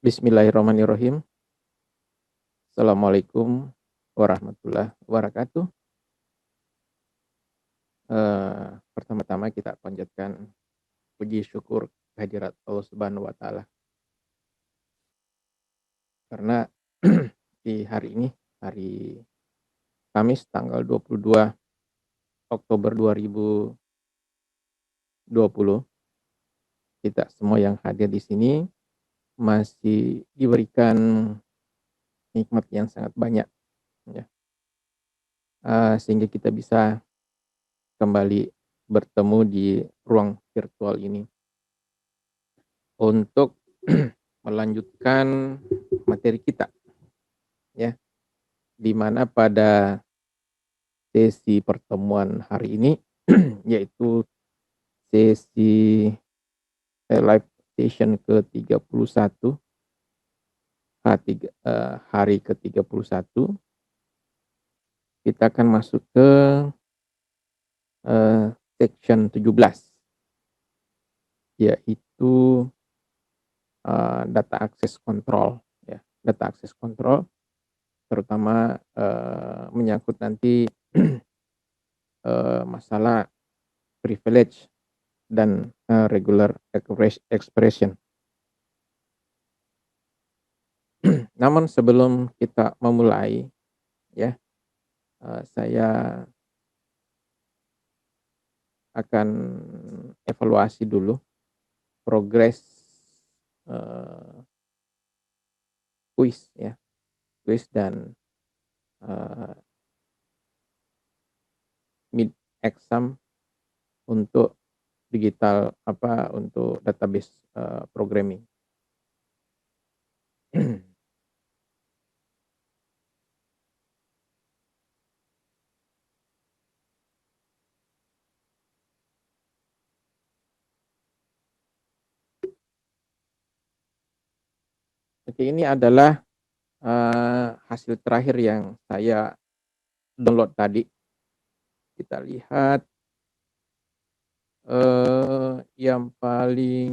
Bismillahirrahmanirrahim. Assalamualaikum warahmatullahi wabarakatuh. Pertama-tama kita panjatkan puji syukur kehadirat Allah Subhanahu wa taala. Karena di hari ini, hari Kamis tanggal 22 Oktober 2020, kita semua yang hadir di sini masih diberikan nikmat yang sangat banyak ya, sehingga kita bisa kembali bertemu di ruang virtual ini untuk melanjutkan materi kita ya, di mana pada sesi pertemuan hari ini yaitu sesi live session ke-31 hari ke-31, kita akan masuk ke section 17, yaitu data access control ya. Data access control terutama menyangkut nanti masalah privilege dan regular expression. Namun sebelum kita memulai ya, saya akan evaluasi dulu progres kuis ya, kuis dan mid exam untuk untuk database programming. Oke, ini adalah hasil terakhir yang saya download tadi. Kita lihat yang paling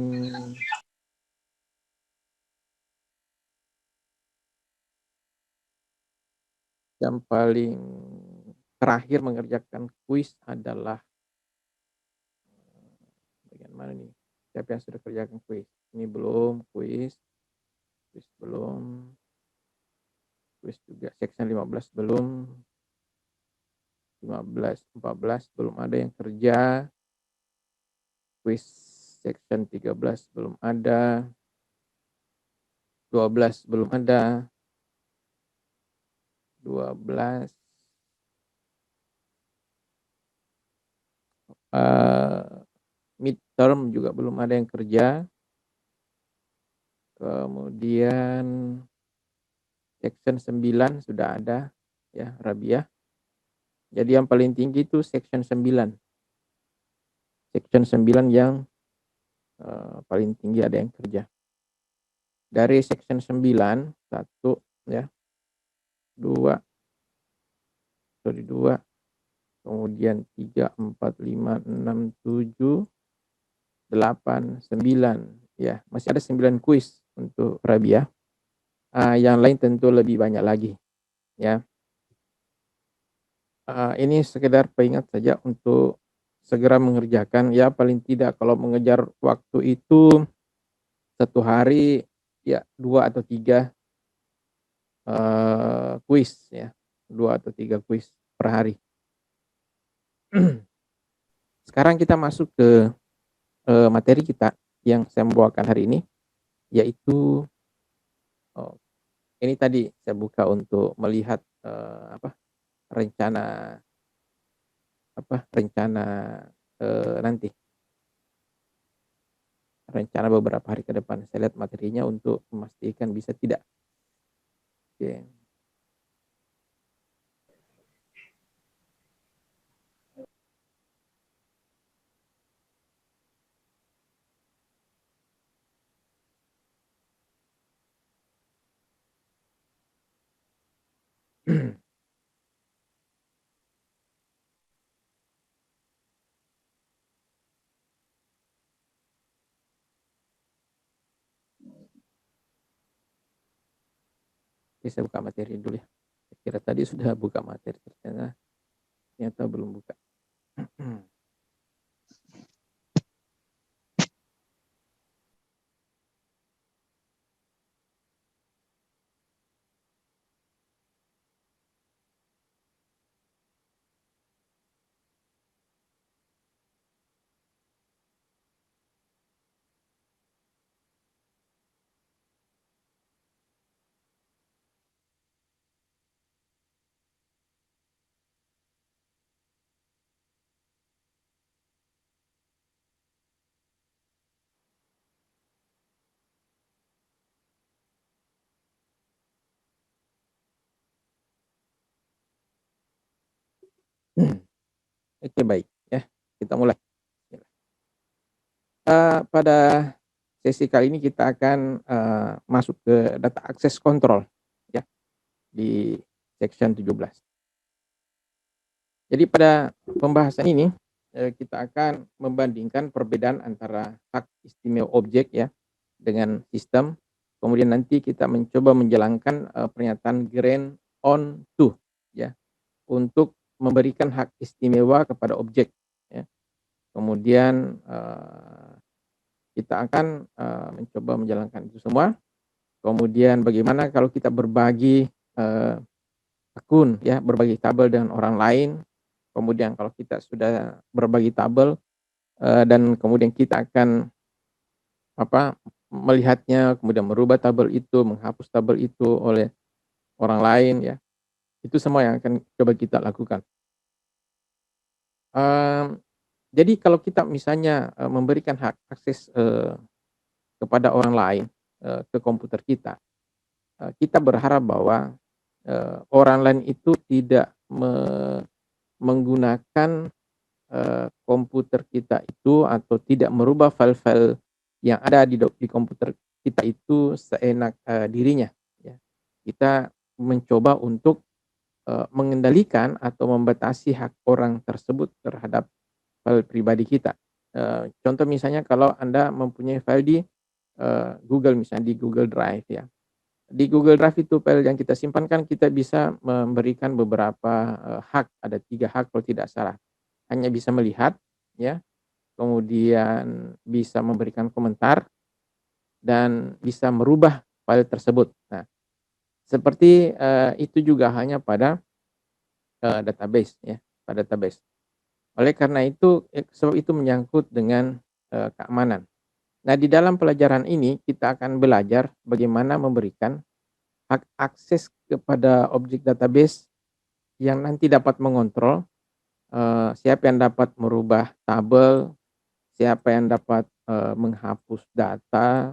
terakhir mengerjakan kuis adalah bagian mana nih? Siapa yang sudah kerjakan kuis? Ini belum, kuis belum, kuis juga section 15 belum, 15, 14 belum ada yang kerja, kuis section 13 belum ada, 12 belum ada, 12 midterm juga belum ada yang kerja. Kemudian section 9 sudah ada ya, Rabiah. Jadi yang paling tinggi itu section 9. Section 9 yang paling tinggi ada yang kerja. Dari section 9, 1 ya, 2, kemudian 3, 4, 5, 6, 7, 8, 9 ya, masih ada 9 kuis untuk Rabiah. Yang lain tentu lebih banyak lagi ya. Ini sekedar pengingat saja untuk segera mengerjakan ya, paling tidak kalau mengejar waktu itu 1 hari ya 2 atau 3 kuis ya, 2 atau 3 kuis per hari. Sekarang kita masuk ke materi kita yang saya membawakan hari ini, yaitu ini tadi saya buka untuk melihat rencana rencana nanti, rencana beberapa hari ke depan. Saya lihat materinya untuk memastikan bisa tidak. Oke. Oke, saya buka materi dulu ya. Saya kira tadi sudah buka materi, ternyata belum buka. Oke, baik ya, kita mulai. Pada sesi kali ini kita akan, masuk ke data access control ya, di section 17. Jadi pada pembahasan ini, kita akan membandingkan perbedaan antara hak istimewa objek ya, dengan sistem, kemudian nanti kita mencoba menjalankan, pernyataan grant on to ya, untuk memberikan hak istimewa kepada objek ya. Kemudian, kita akan, mencoba menjalankan itu semua. Kemudian bagaimana kalau kita berbagi, akun ya, berbagi tabel dengan orang lain. Kemudian kalau kita sudah berbagi tabel, dan kemudian kita akan melihatnya, kemudian merubah tabel itu, menghapus tabel itu oleh orang lain ya. Itu semua yang akan coba kita lakukan. Mmm, jadi kalau kita misalnya, memberikan hak akses, kepada orang lain, ke komputer kita, kita berharap bahwa, orang lain itu tidak menggunakan, komputer kita itu atau tidak merubah file-file yang ada di komputer kita itu seenak, dirinya ya. Kita mencoba untuk, mengendalikan atau membatasi hak orang tersebut terhadap file pribadi kita. Contoh misalnya kalau Anda mempunyai file di, Google, misalnya di Google Drive ya. Di Google Drive itu file yang kita simpan kan kita bisa memberikan beberapa, hak, ada 3 hak kalau tidak salah. Hanya bisa melihat ya, kemudian bisa memberikan komentar, dan bisa merubah file tersebut. Nah, seperti, itu juga hanya pada, database ya, pada database. Oleh karena itu, sebab itu menyangkut dengan, keamanan. Nah, di dalam pelajaran ini kita akan belajar bagaimana memberikan hak akses kepada objek database yang nanti dapat mengontrol, siapa yang dapat merubah tabel, siapa yang dapat, menghapus data,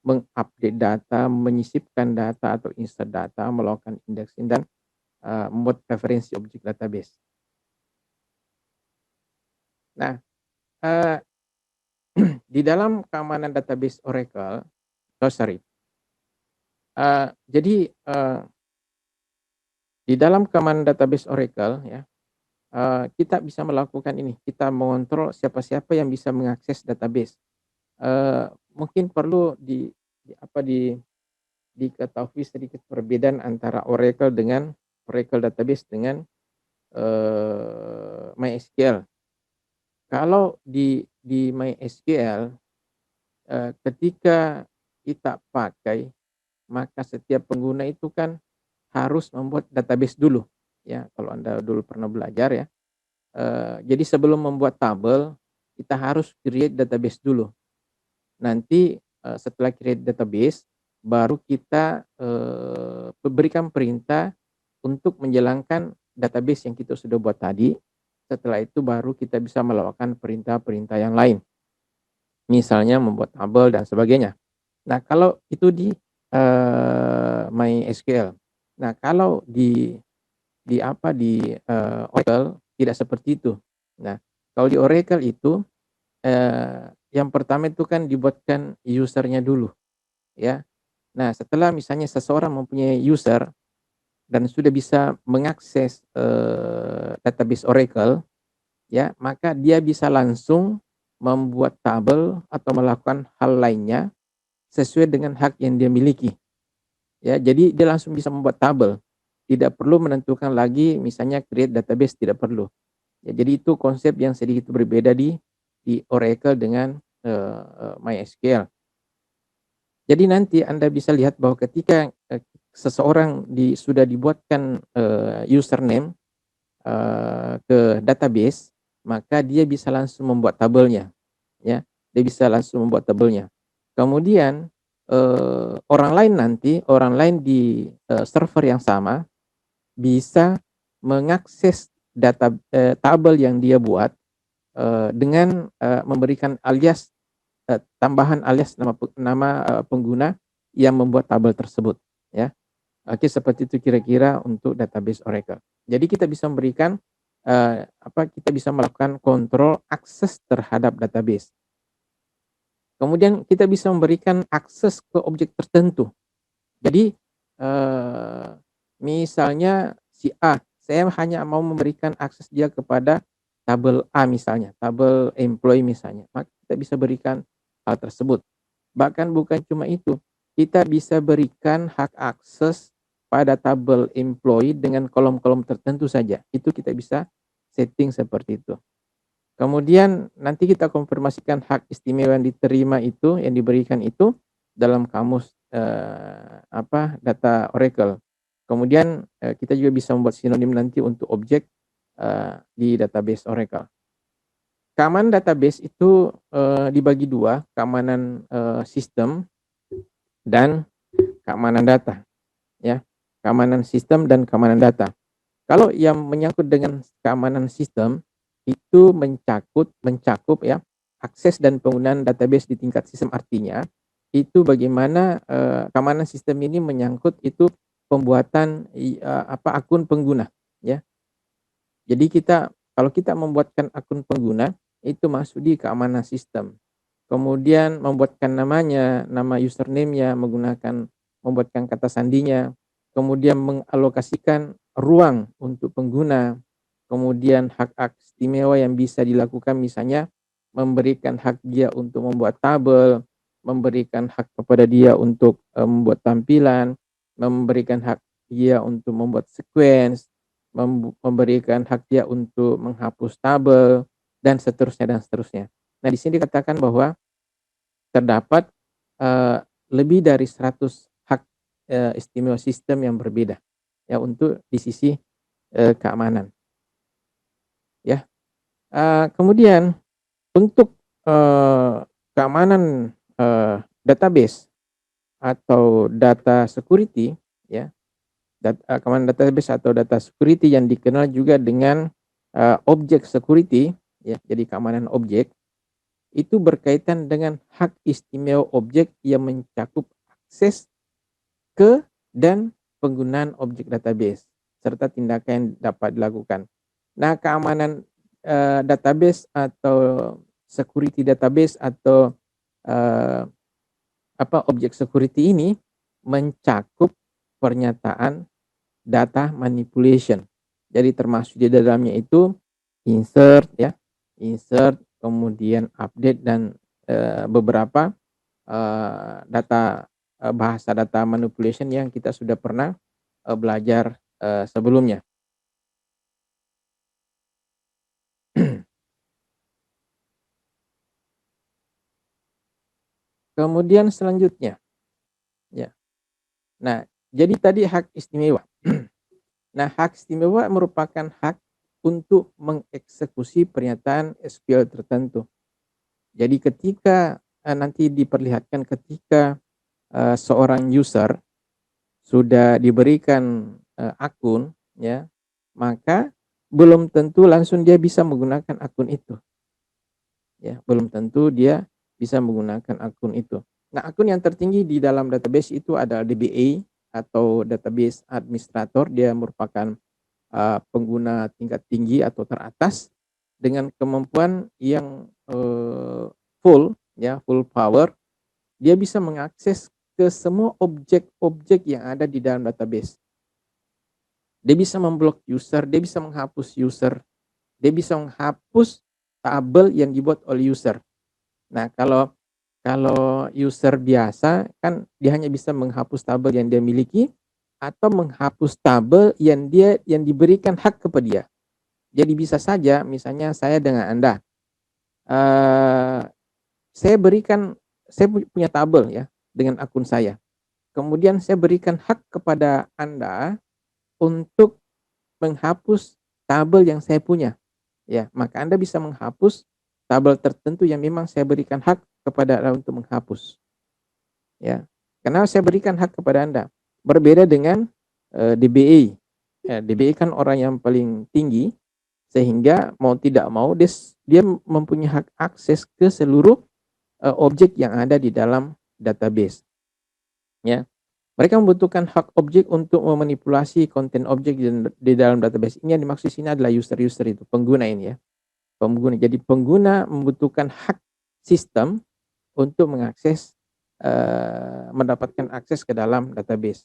mengupdate data, menyisipkan data atau insert data, melakukan indexing dan, membuat referensi objek database. Nah, eee, di dalam keamanan database Oracle, oh sorry, jadi, di dalam keamanan database Oracle ya, kita bisa melakukan ini, kita mengontrol siapa-siapa yang bisa mengakses database. Mungkin perlu diketahui sedikit perbedaan antara Oracle dengan Oracle Database dengan, MySQL. Kalau di MySQL, ketika kita pakai, maka setiap pengguna itu kan harus membuat database dulu, ya, kalau Anda dulu pernah belajar ya. Jadi sebelum membuat tabel, kita harus create database dulu. Nanti, setelah create database, baru kita, berikan perintah untuk menjalankan database yang kita sudah buat tadi. Setelah itu baru kita bisa melakukan perintah-perintah yang lain. Misalnya membuat tabel dan sebagainya. Nah, kalau itu di, MySQL. Nah, kalau di Oracle tidak seperti itu. Nah, kalau di Oracle itu, yang pertama itu kan dibuatkan user-nya dulu, ya. Nah, setelah misalnya seseorang mempunyai user dan sudah bisa mengakses, database Oracle, ya, maka dia bisa langsung membuat tabel atau melakukan hal lainnya sesuai dengan hak yang dia miliki. Ya, jadi dia langsung bisa membuat tabel. Tidak perlu menentukan lagi misalnya create database, tidak perlu. Ya, jadi itu konsep yang sedikit berbeda di Oracle dengan MySQL. Jadi nanti Anda bisa lihat bahwa ketika seseorang sudah dibuatkan username ke database, maka dia bisa langsung membuat tabelnya, ya. Dia bisa langsung membuat tabelnya. Kemudian orang lain di server yang sama bisa mengakses tabel yang dia buat dengan memberikan alias tambahan alias nama pengguna yang membuat tabel tersebut, ya. Oke, seperti itu kira-kira untuk database Oracle. Jadi kita bisa memberikan kita bisa melakukan kontrol akses terhadap database. Kemudian kita bisa memberikan akses ke objek tertentu. Jadi misalnya si A, saya hanya mau memberikan akses dia kepada tabel A misalnya, tabel employee misalnya, maka kita bisa berikan hal tersebut. Bahkan bukan cuma itu, kita bisa berikan hak akses pada tabel employee dengan kolom-kolom tertentu saja. Itu kita bisa setting seperti itu. Kemudian nanti kita konfirmasikan hak istimewa yang diterima itu, yang diberikan itu dalam kamus data Oracle. Kemudian kita juga bisa membuat sinonim nanti untuk objek di database Oracle. Keamanan database itu dibagi dua, keamanan sistem dan keamanan data, ya. Keamanan sistem dan keamanan data. Kalau yang menyangkut dengan keamanan sistem itu mencakup ya akses dan penggunaan database di tingkat sistem, artinya itu bagaimana keamanan sistem ini menyangkut itu pembuatan akun pengguna, ya. Jadi kalau kita membuatkan akun pengguna itu masuk di keamanan sistem. Kemudian membuatkan namanya, nama username-nya, membuatkan kata sandinya, kemudian mengalokasikan ruang untuk pengguna, kemudian hak-hak istimewa yang bisa dilakukan misalnya memberikan hak dia untuk membuat tabel, memberikan hak kepada dia untuk membuat tampilan, memberikan hak dia untuk membuat sequence, memberikan hak dia untuk menghapus tabel, dan seterusnya dan seterusnya. Nah, di sini dikatakan bahwa terdapat lebih dari 100 hak istimewa sistem yang berbeda, ya, untuk di sisi keamanan, ya. Kemudian untuk keamanan database atau data security, ya, keamanan database atau data security yang dikenal juga dengan objek security, ya, jadi keamanan objek itu berkaitan dengan hak istimewa objek yang mencakup akses ke dan penggunaan objek database serta tindakan yang dapat dilakukan. Nah, keamanan database atau security database atau eh, objek security ini mencakup pernyataan data manipulation. Jadi termasuk di dalamnya itu insert, kemudian update dan beberapa bahasa data manipulation yang kita sudah pernah belajar sebelumnya. Kemudian selanjutnya, ya. Nah, jadi tadi hak istimewa. Nah, hak istimewa merupakan hak untuk mengeksekusi pernyataan SQL tertentu. Jadi ketika nanti diperlihatkan ketika seorang user sudah diberikan akun, ya, maka belum tentu langsung dia bisa menggunakan akun itu, ya, belum tentu dia bisa menggunakan akun itu. Nah, akun yang tertinggi di dalam database itu adalah DBA atau database administrator. Dia merupakan pengguna tingkat tinggi atau teratas dengan kemampuan yang full, ya, full power. Dia bisa mengakses ke semua objek-objek yang ada di dalam database. Dia bisa memblok user, dia bisa menghapus user, dia bisa menghapus tabel yang dibuat oleh user. Nah, kalau Kalau user biasa kan dia hanya bisa menghapus tabel yang dia miliki atau menghapus tabel yang diberikan hak kepada dia. Jadi bisa saja misalnya saya dengan Anda, eee, saya berikan saya punya tabel ya dengan akun saya. Kemudian saya berikan hak kepada Anda untuk menghapus tabel yang saya punya, ya. Maka Anda bisa menghapus tabel tertentu yang memang saya berikan hak kepada Anda untuk menghapus, ya. Karena saya berikan hak kepada Anda. Berbeda dengan, DBA. DBA kan orang yang paling tinggi, sehingga mau tidak mau dia mempunyai hak akses ke seluruh, objek yang ada di dalam database, ya. Mereka membutuhkan hak objek untuk memanipulasi konten objek di dalam database. Ini yang dimaksud di sini adalah user-user itu, pengguna ini ya, pengguna. Jadi pengguna membutuhkan hak sistem untuk mengakses, mendapatkan akses ke dalam database.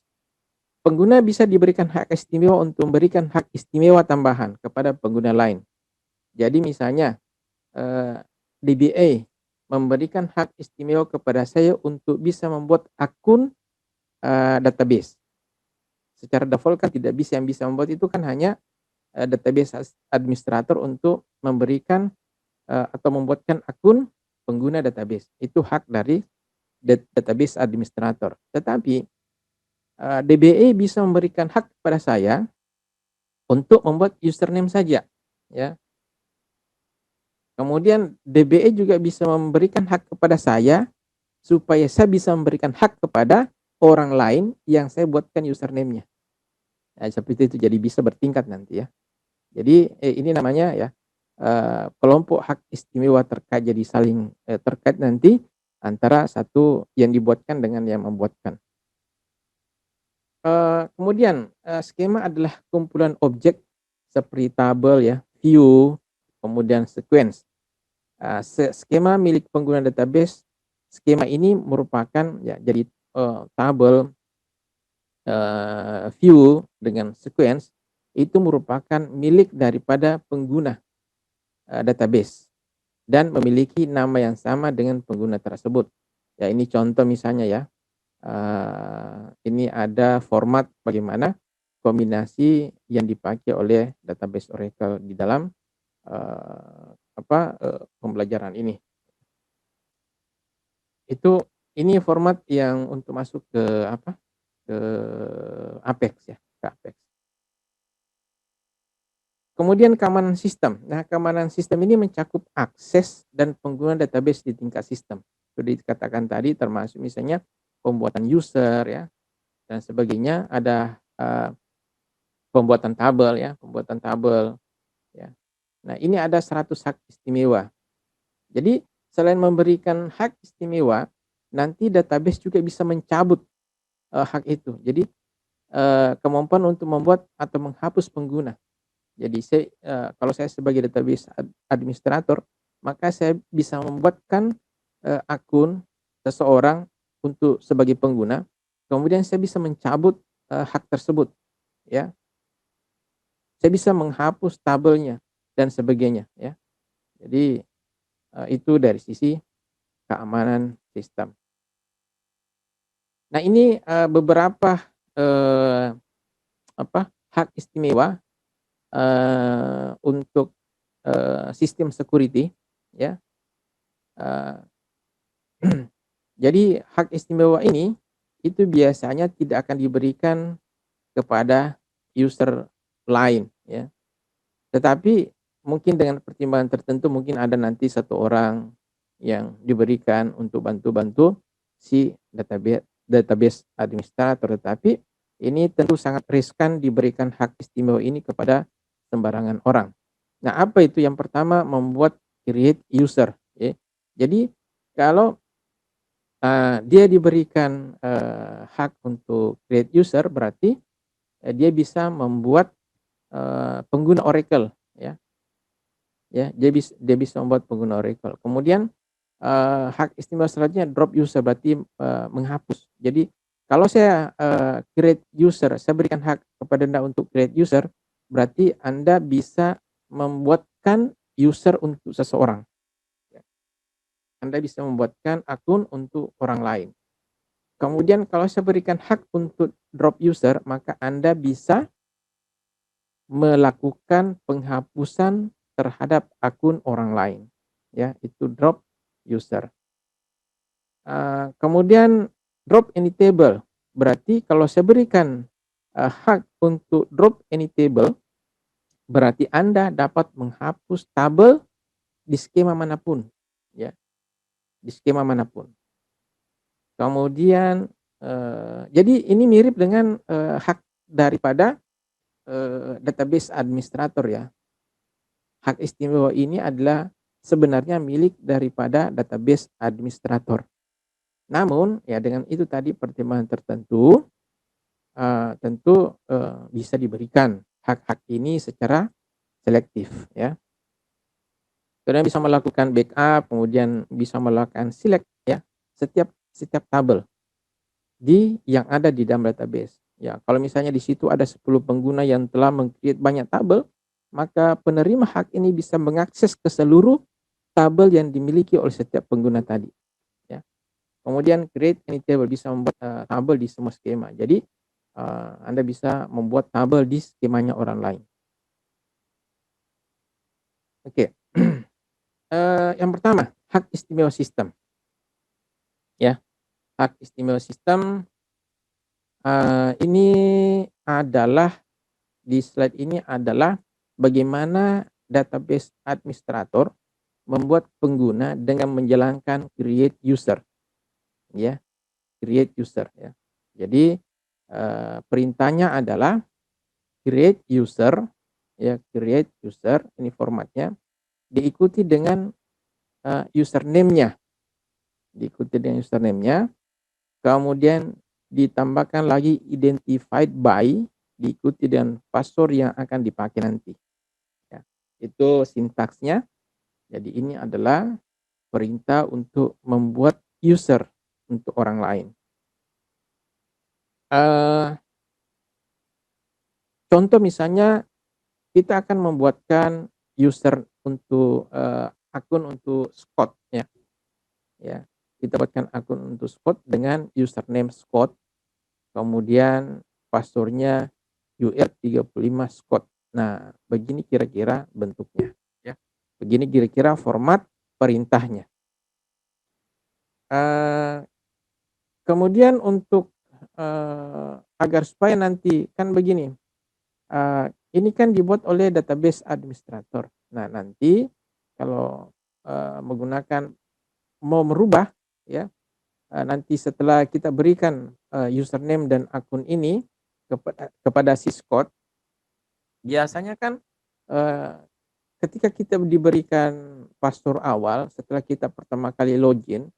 Pengguna bisa diberikan hak istimewa untuk memberikan hak istimewa tambahan kepada pengguna lain. Jadi misalnya, DBA memberikan hak istimewa kepada saya untuk bisa membuat akun, database. Secara default kan tidak bisa, yang bisa membuat itu kan hanya, database administrator untuk memberikan, atau membuatkan akun pengguna database. Itu hak dari database administrator. Tetapi, DBA bisa memberikan hak kepada saya untuk membuat username saja, ya. Kemudian DBA juga bisa memberikan hak kepada saya, supaya saya bisa memberikan hak kepada orang lain yang saya buatkan username-nya. Nah, seperti itu, jadi bisa bertingkat nanti ya. Jadi, ini namanya ya, kelompok hak istimewa terkait, jadi saling, terkait nanti antara satu yang dibuatkan dengan yang membuatkan. Kemudian, skema adalah kumpulan objek seperti tabel ya, view, kemudian sequence. Skema milik pengguna database, skema ini merupakan ya jadi, tabel, view dengan sequence itu merupakan milik daripada pengguna, database dan memiliki nama yang sama dengan pengguna tersebut. Ya ini contoh misalnya ya, ini ada format bagaimana kombinasi yang dipakai oleh database Oracle di dalam, pembelajaran ini. Ini format yang untuk masuk ke ke Apex ya, ke Apex. Kemudian keamanan sistem. Nah, keamanan sistem ini mencakup akses dan penggunaan database di tingkat sistem. Sudah dikatakan tadi termasuk misalnya pembuatan user ya dan sebagainya, ada, pembuatan tabel ya. Nah, ini ada 100 hak istimewa. Jadi selain memberikan hak istimewa, nanti database juga bisa mencabut, hak itu. Jadi, kemampuan untuk membuat atau menghapus pengguna. Jadi kalau saya sebagai database administrator, maka saya bisa membuatkan, akun seseorang untuk sebagai pengguna, kemudian saya bisa mencabut, hak tersebut, ya. Saya bisa menghapus tabelnya dan sebagainya, ya. Jadi, itu dari sisi keamanan sistem. Nah ini, beberapa, eee, hak istimewa, untuk, sistem security, ya. Eee, jadi hak istimewa ini, itu biasanya tidak akan diberikan kepada user lain, ya. Tetapi mungkin dengan pertimbangan tertentu, mungkin ada nanti satu orang yang diberikan untuk bantu-bantu si database administrator, tetapi ini tentu sangat riskan diberikan hak istimewa ini kepada sembarangan orang. Nah, apa itu? Yang pertama, membuat create user, ya. Jadi kalau, dia diberikan, hak untuk create user, berarti, dia bisa membuat, pengguna Oracle, ya. Ya, dia bisa membuat pengguna Oracle. Kemudian, hak istimewa selanjutnya drop user, berarti, menghapus. Jadi kalau saya, create user, saya berikan hak kepada Anda untuk create user, berarti Anda bisa membuatkan user untuk seseorang, ya. Anda bisa membuatkan akun untuk orang lain. Kemudian kalau saya berikan hak untuk drop user, maka Anda bisa melakukan penghapusan terhadap akun orang lain, ya, itu drop user. Kemudian drop any table, berarti kalau saya berikan, hak untuk drop any table, berarti Anda dapat menghapus tabel di skema manapun, ya, di skema manapun. Kemudian, jadi ini mirip dengan, hak daripada, database administrator ya. Hak istimewa ini adalah sebenarnya milik daripada database administrator. Namun, ya dengan itu tadi pertimbangan tertentu, tentu, bisa diberikan hak-hak ini secara selektif ya. Kemudian bisa melakukan backup, kemudian bisa melakukan select ya, setiap setiap tabel yang ada di dalam database. Ya, kalau misalnya di situ ada 10 pengguna yang telah meng-create banyak tabel, maka penerima hak ini bisa mengakses ke seluruh tabel yang dimiliki oleh setiap pengguna tadi, ya. Kemudian create any table, bisa membuat, tabel di semua skema. Jadi, Anda bisa membuat tabel di skemanya orang lain. Oke, yang pertama, hak istimewa sistem, ya. Hak istimewa sistem, ini adalah di slide ini adalah bagaimana database administrator membuat pengguna dengan menjalankan create user, ya, create user ya. Jadi, perintahnya adalah create user, ya, create user, ini formatnya, diikuti dengan, username-nya, diikuti dengan username-nya, kemudian ditambahkan lagi identified by, diikuti dengan password yang akan dipakai nanti, ya. Itu sintaksnya. Jadi ini adalah perintah untuk membuat user untuk orang lain. Eee, Contoh misalnya kita akan membuatkan user untuk, akun untuk Scott ya, ya. Kita buatkan akun untuk Scott dengan username Scott, kemudian password-nya UR35 Scott. Nah, begini kira-kira bentuknya ya. Begini kira-kira format perintahnya. Eee, Kemudian untuk, agar supaya nanti kan begini, ini kan dibuat oleh database administrator. Nah, nanti kalau, menggunakan mau merubah ya, nanti setelah kita berikan, username dan akun ini kepada si Scott, biasanya kan, eee, ketika kita diberikan password awal setelah kita pertama kali login,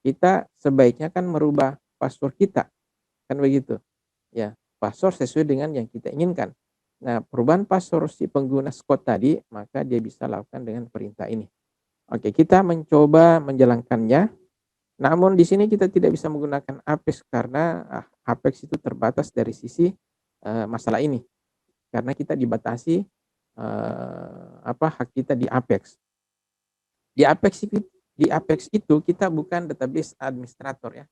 kita sebaiknya kan merubah password kita, kan begitu? Ya, password sesuai dengan yang kita inginkan. Nah, perubahan password si pengguna Scott tadi, maka dia bisa lakukan dengan perintah ini. Oke, kita mencoba menjalankannya, namun di sini kita tidak bisa menggunakan Apex karena, Apex itu terbatas dari sisi, masalah ini. Karena kita dibatasi, hak kita di Apex. Di Apex itu kita bukan database administrator ya,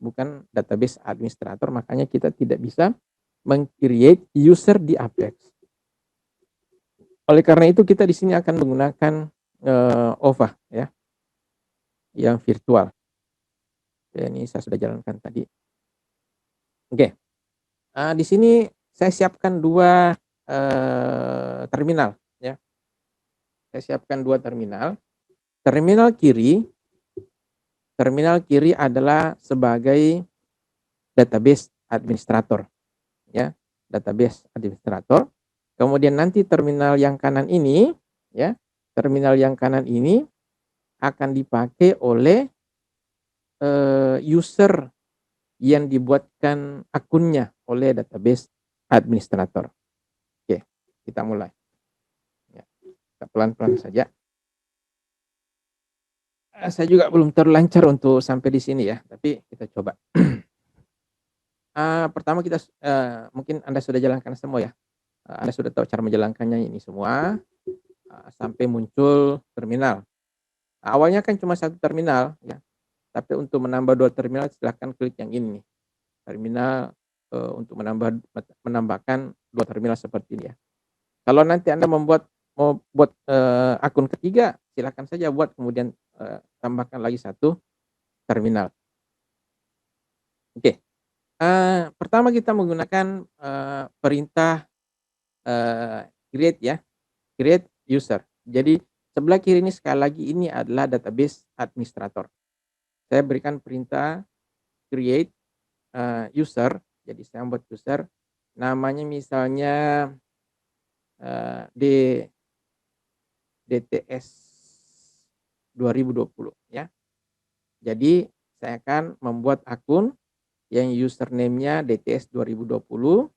bukan database administrator, makanya kita tidak bisa meng-create user di Apex. Oleh karena itu kita di sini akan menggunakan, OVA ya, yang virtual. Ya, ini saya sudah jalankan tadi. Oke, di sini saya siapkan 2, terminal ya. Saya siapkan 2 terminal. Terminal kiri adalah sebagai database administrator ya, database administrator. Kemudian nanti terminal yang kanan ini ya, terminal yang kanan ini akan dipakai oleh, user yang dibuatkan akunnya oleh database administrator. Oke, kita mulai. Ya, kita pelan-pelan saja. Saya juga belum terlancar untuk sampai di sini ya, tapi kita coba. Pertama kita mungkin Anda sudah jalankan semua ya, Anda sudah tahu cara menjalankannya ini semua, sampai muncul terminal. Awalnya kan cuma satu terminal ya, tapi untuk menambah 2 terminal silahkan klik yang ini nih, terminal, untuk menambahkan 2 terminal seperti ini ya. Kalau nanti Anda mau buat, akun ketiga, silakan saja buat kemudian, tambahkan lagi satu terminal. Oke, pertama kita menggunakan, perintah, create ya, create user. Jadi sebelah kiri ini sekali lagi ini adalah database administrator. Saya berikan perintah create, user, jadi saya buat user, namanya misalnya, D DTS 2020 ya. Jadi saya akan membuat akun yang username-nya DTS 2020,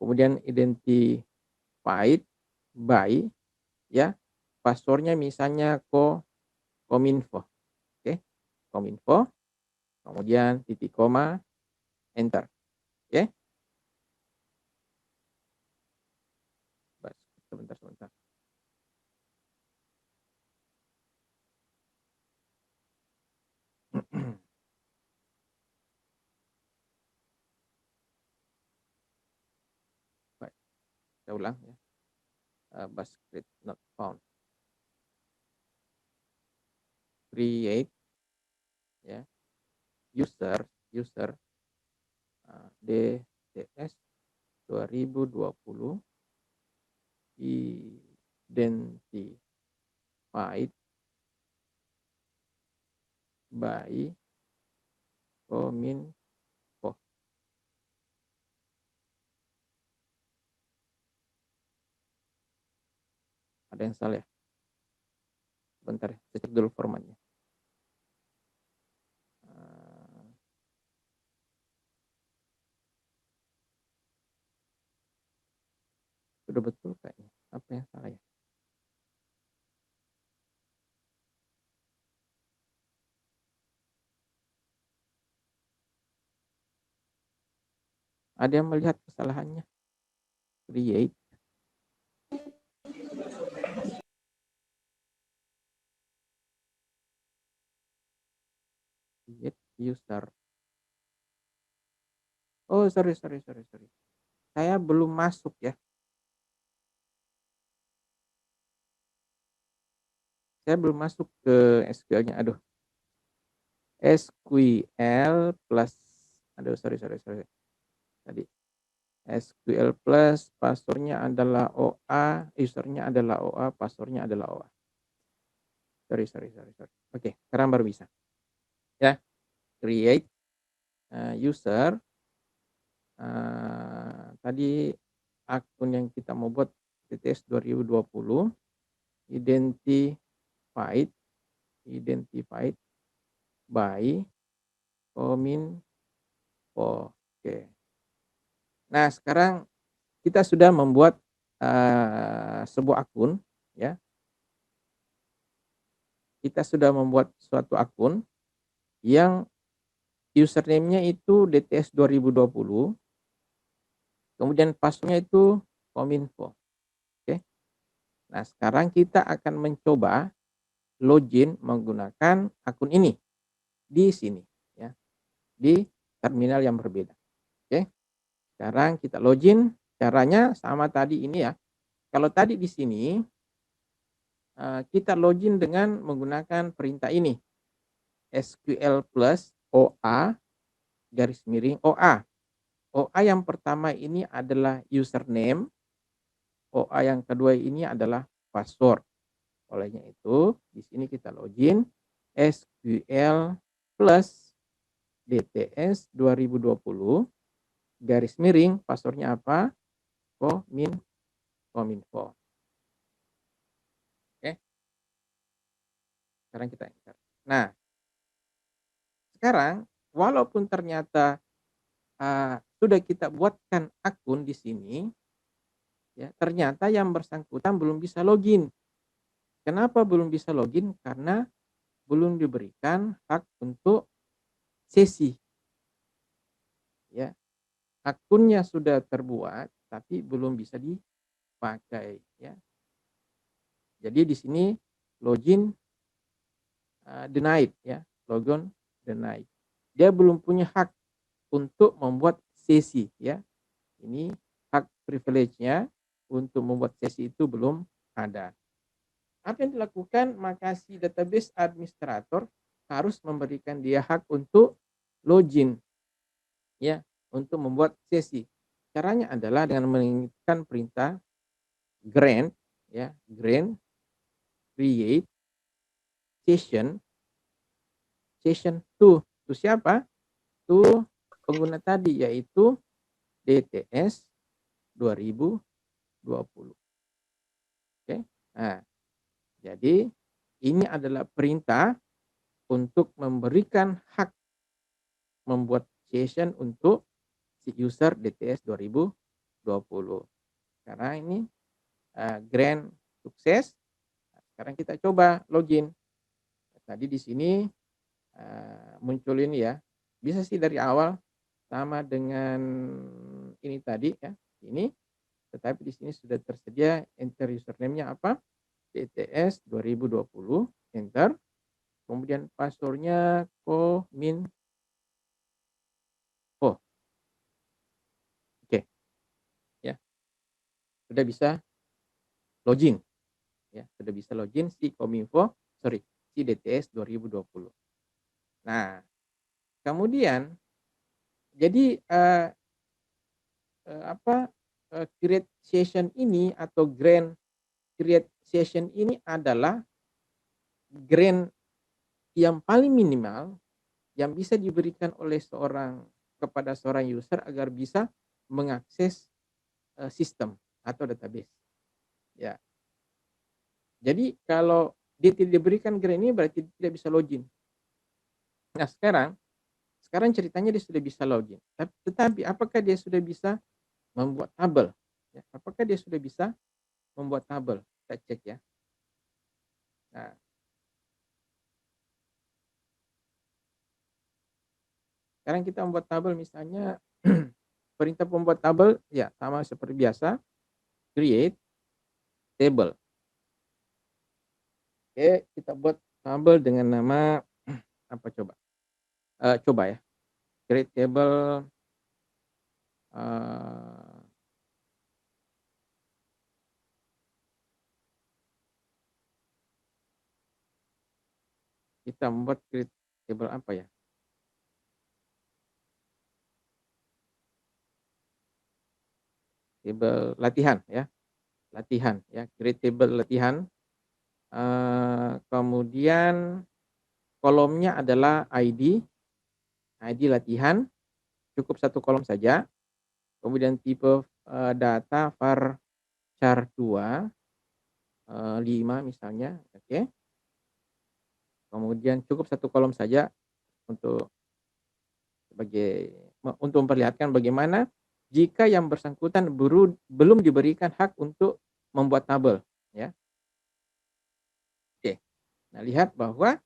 kemudian identified by ya, password-nya misalnya kominfo, oke, kominfo, kemudian titik koma, enter, oke. Sebentar sebentar. Baik, saya ulang ya, Basket not found. Create ya, user, DTS 2020 identified by kominfo. Ada yang salah ya? Bentar ya, saya cek dulu formatnya. Sudah betul kayaknya, apa yang salah ya? Ada yang melihat kesalahannya? Create user. Oh, sorry. Saya belum masuk ya. Saya belum masuk ke SQL-nya. Aduh. SQL plus, aduh, sorry. Tadi SQL plus password-nya adalah OA, user-nya adalah OA, password-nya adalah OA. Sorry. Oke, sekarang baru bisa. Ya, create, user, tadi akun yang kita mau buat DTS 2020, identified by kominfo. Oke. Nah, sekarang kita sudah membuat, sebuah akun ya. Kita sudah membuat suatu akun yang username-nya itu DTS 2020, kemudian password-nya itu kominfo, oke. Nah, sekarang kita akan mencoba login menggunakan akun ini, di sini ya, di terminal yang berbeda, oke. Sekarang kita login, caranya sama tadi ini ya. Kalau tadi di sini, kita login dengan menggunakan perintah ini, SQL plus OA garis miring OA. OA yang pertama ini adalah username, OA yang kedua ini adalah password. Olehnya itu, di sini kita login SQL plus DTS 2020 garis miring passwordnya apa? Kominfo. Oke. Sekarang kita enter. Nah, sekarang walaupun ternyata, sudah kita buatkan akun di sini, ya, ternyata yang bersangkutan belum bisa login. Kenapa belum bisa login? Karena belum diberikan hak untuk sesi. Ya, akunnya sudah terbuat tapi belum bisa dipakai ya. Jadi di sini login denied ya, logon denied. Dia belum punya hak untuk membuat sesi ya. Ini hak privilege-nya untuk membuat sesi itu belum ada. Apa yang dilakukan? Maka si database administrator harus memberikan dia hak untuk login ya, untuk membuat sesi. Caranya adalah dengan menginginkan perintah grant ya, grant create session, session to siapa? To pengguna tadi, yaitu DTS 2020. Oke. Nah, jadi ini adalah perintah untuk memberikan hak membuat session untuk si user DTS 2020. Karena ini grand sukses. Nah, sekarang kita coba login. Tadi di sini muncul ini ya. Bisa sih dari awal sama dengan ini tadi ya, ini. Tetapi di sini sudah tersedia, enter username-nya apa? DTS 2020, enter. Kemudian password-nya kominfo. Oke, ya. Sudah bisa login ya, sudah bisa login si kominfo, sorry, si DTS 2020. Nah, kemudian jadi create session ini atau grant create session ini adalah grant yang paling minimal yang bisa diberikan oleh kepada seorang user agar bisa mengakses sistem atau database. Ya. Jadi kalau dia tidak diberikan grant ini berarti tidak bisa login. Nah, sekarang ceritanya dia sudah bisa login. Tetapi apakah dia sudah bisa membuat tabel? Ya, apakah dia sudah bisa membuat tabel? Kita cek ya. Nah, sekarang kita membuat tabel misalnya perintah pembuat tabel ya sama seperti biasa, create table. Oke, kita buat tabel dengan nama apa coba? Coba ya, create table kita membuat create table apa ya? Table latihan ya, latihan ya, create table latihan. Kemudian kolomnya adalah ID latihan, cukup satu kolom saja. Kemudian tipe data varchar 2, 5 misalnya, oke. Kemudian cukup satu kolom saja untuk untuk memperlihatkan bagaimana jika yang bersangkutan belum diberikan hak untuk membuat tabel ya. Oke. Nah, lihat bahwa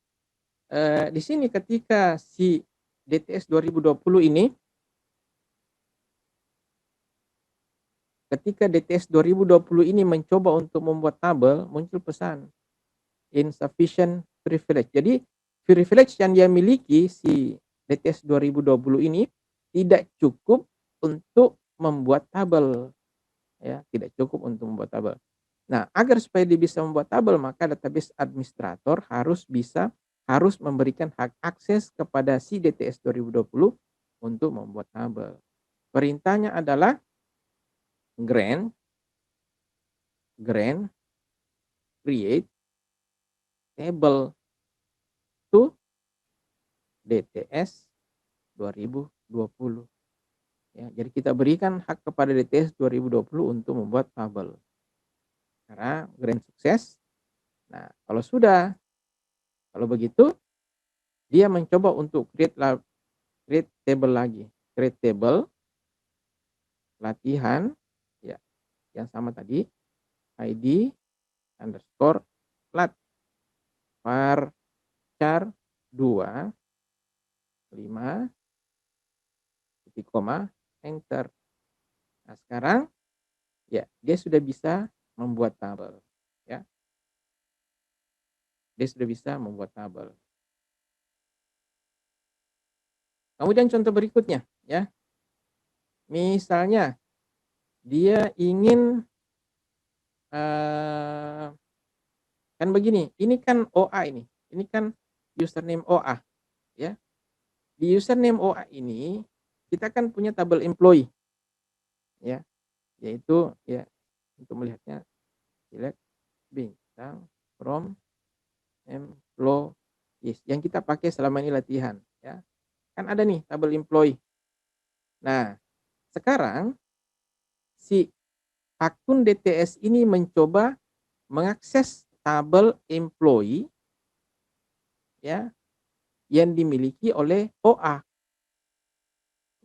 di sini ketika si DTS 2020 ini, ketika DTS 2020 ini mencoba untuk membuat tabel, muncul pesan insufficient privilege. Jadi privilege yang dia miliki si DTS 2020 ini tidak cukup untuk membuat tabel ya, tidak cukup untuk membuat tabel. Nah, agar supaya dia bisa membuat tabel, maka database administrator harus memberikan hak akses kepada si DTS 2020 untuk membuat tabel. Perintahnya adalah grant create table to DTS 2020. Ya, jadi kita berikan hak kepada DTS 2020 untuk membuat tabel. Karena grant sukses. Nah, kalau begitu dia mencoba untuk create table lagi. Create table latihan ya, yang sama tadi, ID underscore lat varchar 2 5 titik koma enter. Nah, sekarang ya dia sudah bisa membuat tabel ya. Dia sudah bisa membuat tabel. Kemudian contoh berikutnya ya, misalnya dia ingin, eee, kan begini, ini kan OA ini kan username OA ya. Di username OA ini, kita kan punya tabel employee ya, yaitu ya untuk melihatnya select bintang from employees yang kita pakai selama ini latihan ya. Kan ada nih tabel employee. Nah, sekarang si akun DTS ini mencoba mengakses tabel employee ya, yang dimiliki oleh OA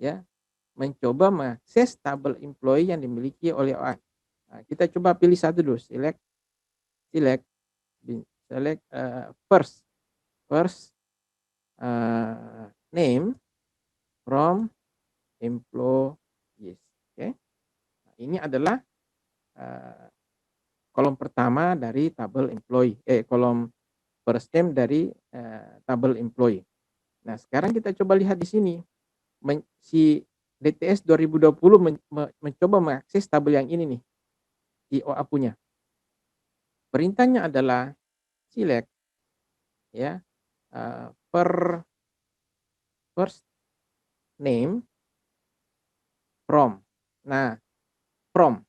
ya, mencoba mengakses tabel employee yang dimiliki oleh OA. Nah, kita coba pilih satu dulu, select select select, first first, name from employees, oke. Nah, ini adalah, eee, kolom pertama dari tabel employee, kolom first name dari, tabel employee. Nah, sekarang kita coba lihat di sini, si DTS 2020 mencoba mengakses tabel yang ini nih, si OA punya. Perintahnya adalah select ya, per first name from. Nah, from,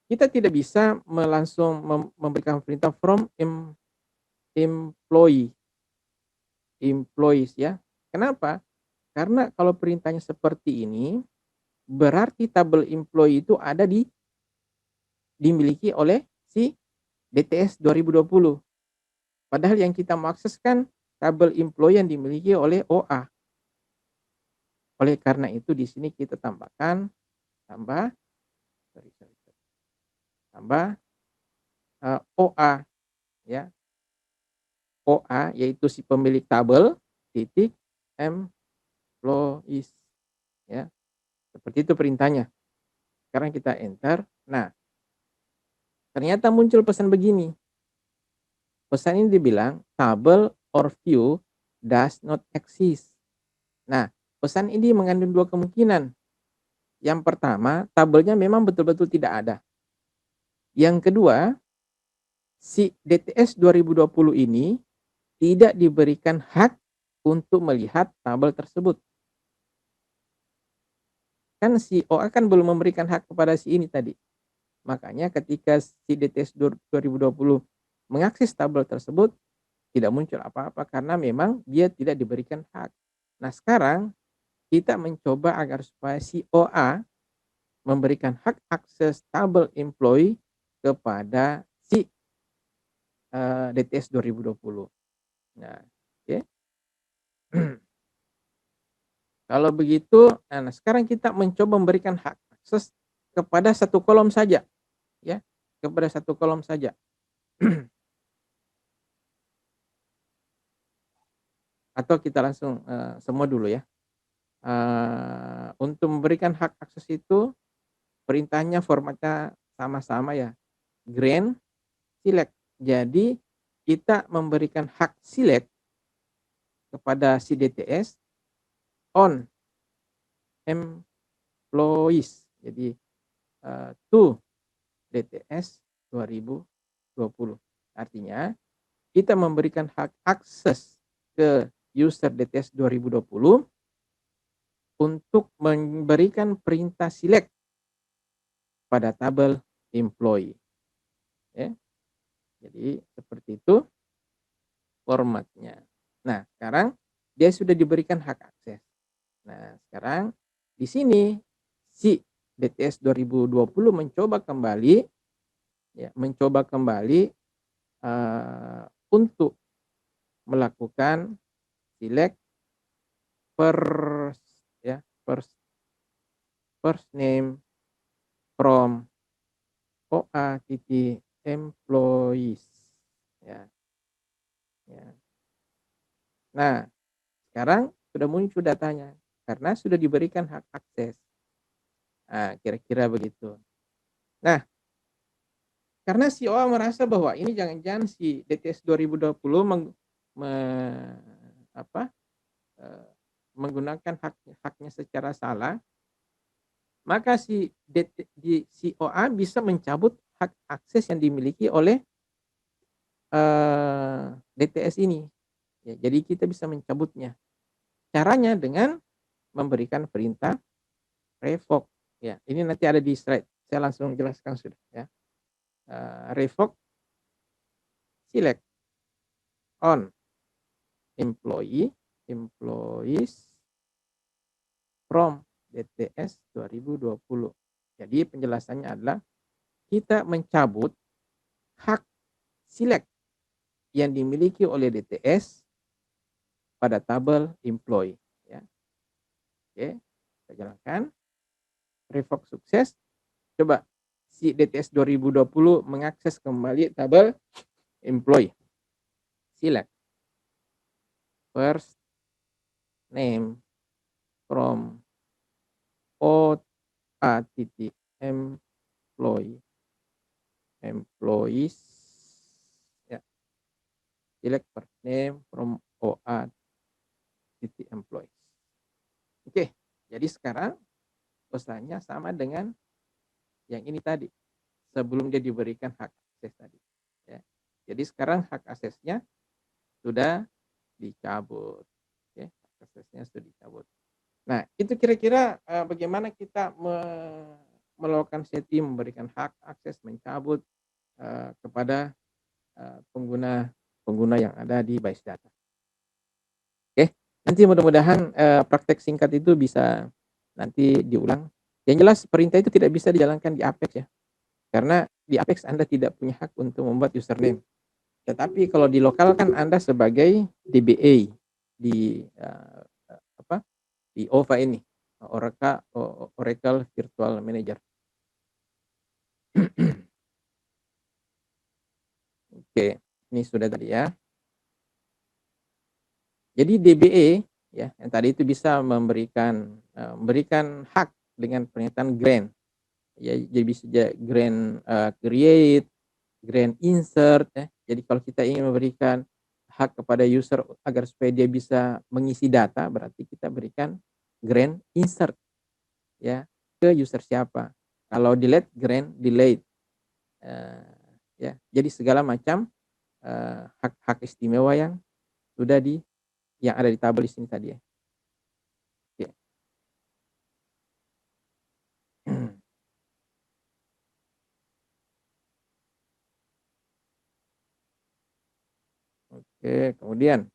kita tidak bisa langsung memberikan perintah from employee employees ya. Kenapa? Karena kalau perintahnya seperti ini, berarti tabel employee itu ada dimiliki oleh si DTS 2020. Padahal yang kita mau akses kan tabel employee yang dimiliki oleh OA. Oleh karena itu di sini kita tambahkan tambah tambah, OA ya. OA yaitu si pemilik tabel, titik, employees ya, seperti itu perintahnya. Sekarang kita enter, nah ternyata muncul pesan begini, pesan ini dibilang, "Table or view does not exist." Nah, pesan ini mengandung 2 kemungkinan. Yang pertama, tabelnya memang betul-betul tidak ada. Yang kedua, si DTS 2020 ini tidak diberikan hak untuk melihat tabel tersebut. Kan si OA kan belum memberikan hak kepada si ini tadi. Makanya ketika si DTS 2020 mengakses tabel tersebut, tidak muncul apa-apa karena memang dia tidak diberikan hak. Nah, sekarang kita mencoba agar supaya si OA memberikan hak akses tabel employee kepada si, DTS 2020. Nah, oke. Kalau begitu, nah sekarang kita mencoba memberikan hak akses kepada satu kolom saja, ya, kepada satu kolom saja. Atau kita langsung, semua dulu ya. Untuk memberikan hak akses itu perintahnya formatnya sama-sama ya, grant select. Jadi kita memberikan hak select kepada si DTS on employees. Jadi, to DTS 2020. Artinya kita memberikan hak akses ke user DTS 2020 untuk memberikan perintah select pada tabel employee ya. Jadi seperti itu formatnya. Nah, sekarang dia sudah diberikan hak akses. Nah, sekarang di sini si DTS 2020 mencoba kembali, untuk melakukan select first ya, first first name from OA titik employees ya ya. Nah, sekarang sudah muncul datanya karena sudah diberikan hak akses. Nah, kira-kira begitu. Nah, karena si OA merasa bahwa ini jangan-jangan si DTS 2020 meng me apa, eee, menggunakan haknya secara salah, maka si OA bisa mencabut hak akses yang dimiliki oleh DTS ini. Ya, jadi kita bisa mencabutnya. Caranya dengan memberikan perintah revoke. Ya, ini nanti ada di slide. Saya langsung jelaskan sudah ya. Revoke select on employees from DTS 2020. Jadi penjelasannya adalah kita mencabut hak select yang dimiliki oleh DTS pada tabel employee ya. Oke, kita jalankan. Revoke sukses. Coba si DTS 2020 mengakses kembali tabel employee. Select first name from OA titik employees ya. Select first name from OA titik employees. Oke, jadi sekarang pesannya sama dengan yang ini tadi sebelum dia diberikan hak akses tadi ya. Jadi sekarang hak aksesnya sudah dicabut. Oke, hak aksesnya sudah dicabut. Nah, itu kira-kira bagaimana kita melakukan setting, memberikan hak akses, mencabut kepada pengguna yang ada di base data. Oke, nanti mudah-mudahan praktek singkat itu bisa nanti diulang. Yang jelas perintah itu tidak bisa dijalankan di Apex ya. Karena di Apex Anda tidak punya hak untuk membuat username. Tetapi kalau di lokal kan Anda sebagai DBA di di OVA ini, Oracle Virtual Manager. Oke, ini sudah tadi ya. Jadi DBA ya, yang tadi itu bisa memberikan hak dengan pernyataan grant. Ya, jadi bisa grant create, grant insert ya. Jadi kalau kita ingin memberikan hak kepada user agar supaya dia bisa mengisi data, berarti kita berikan grant insert ya ke user siapa. Kalau delete, grant delete. Ya, jadi segala macam hak-hak istimewa yang sudah yang ada di tabel di sini tadi ya. Oke. Oke, kemudian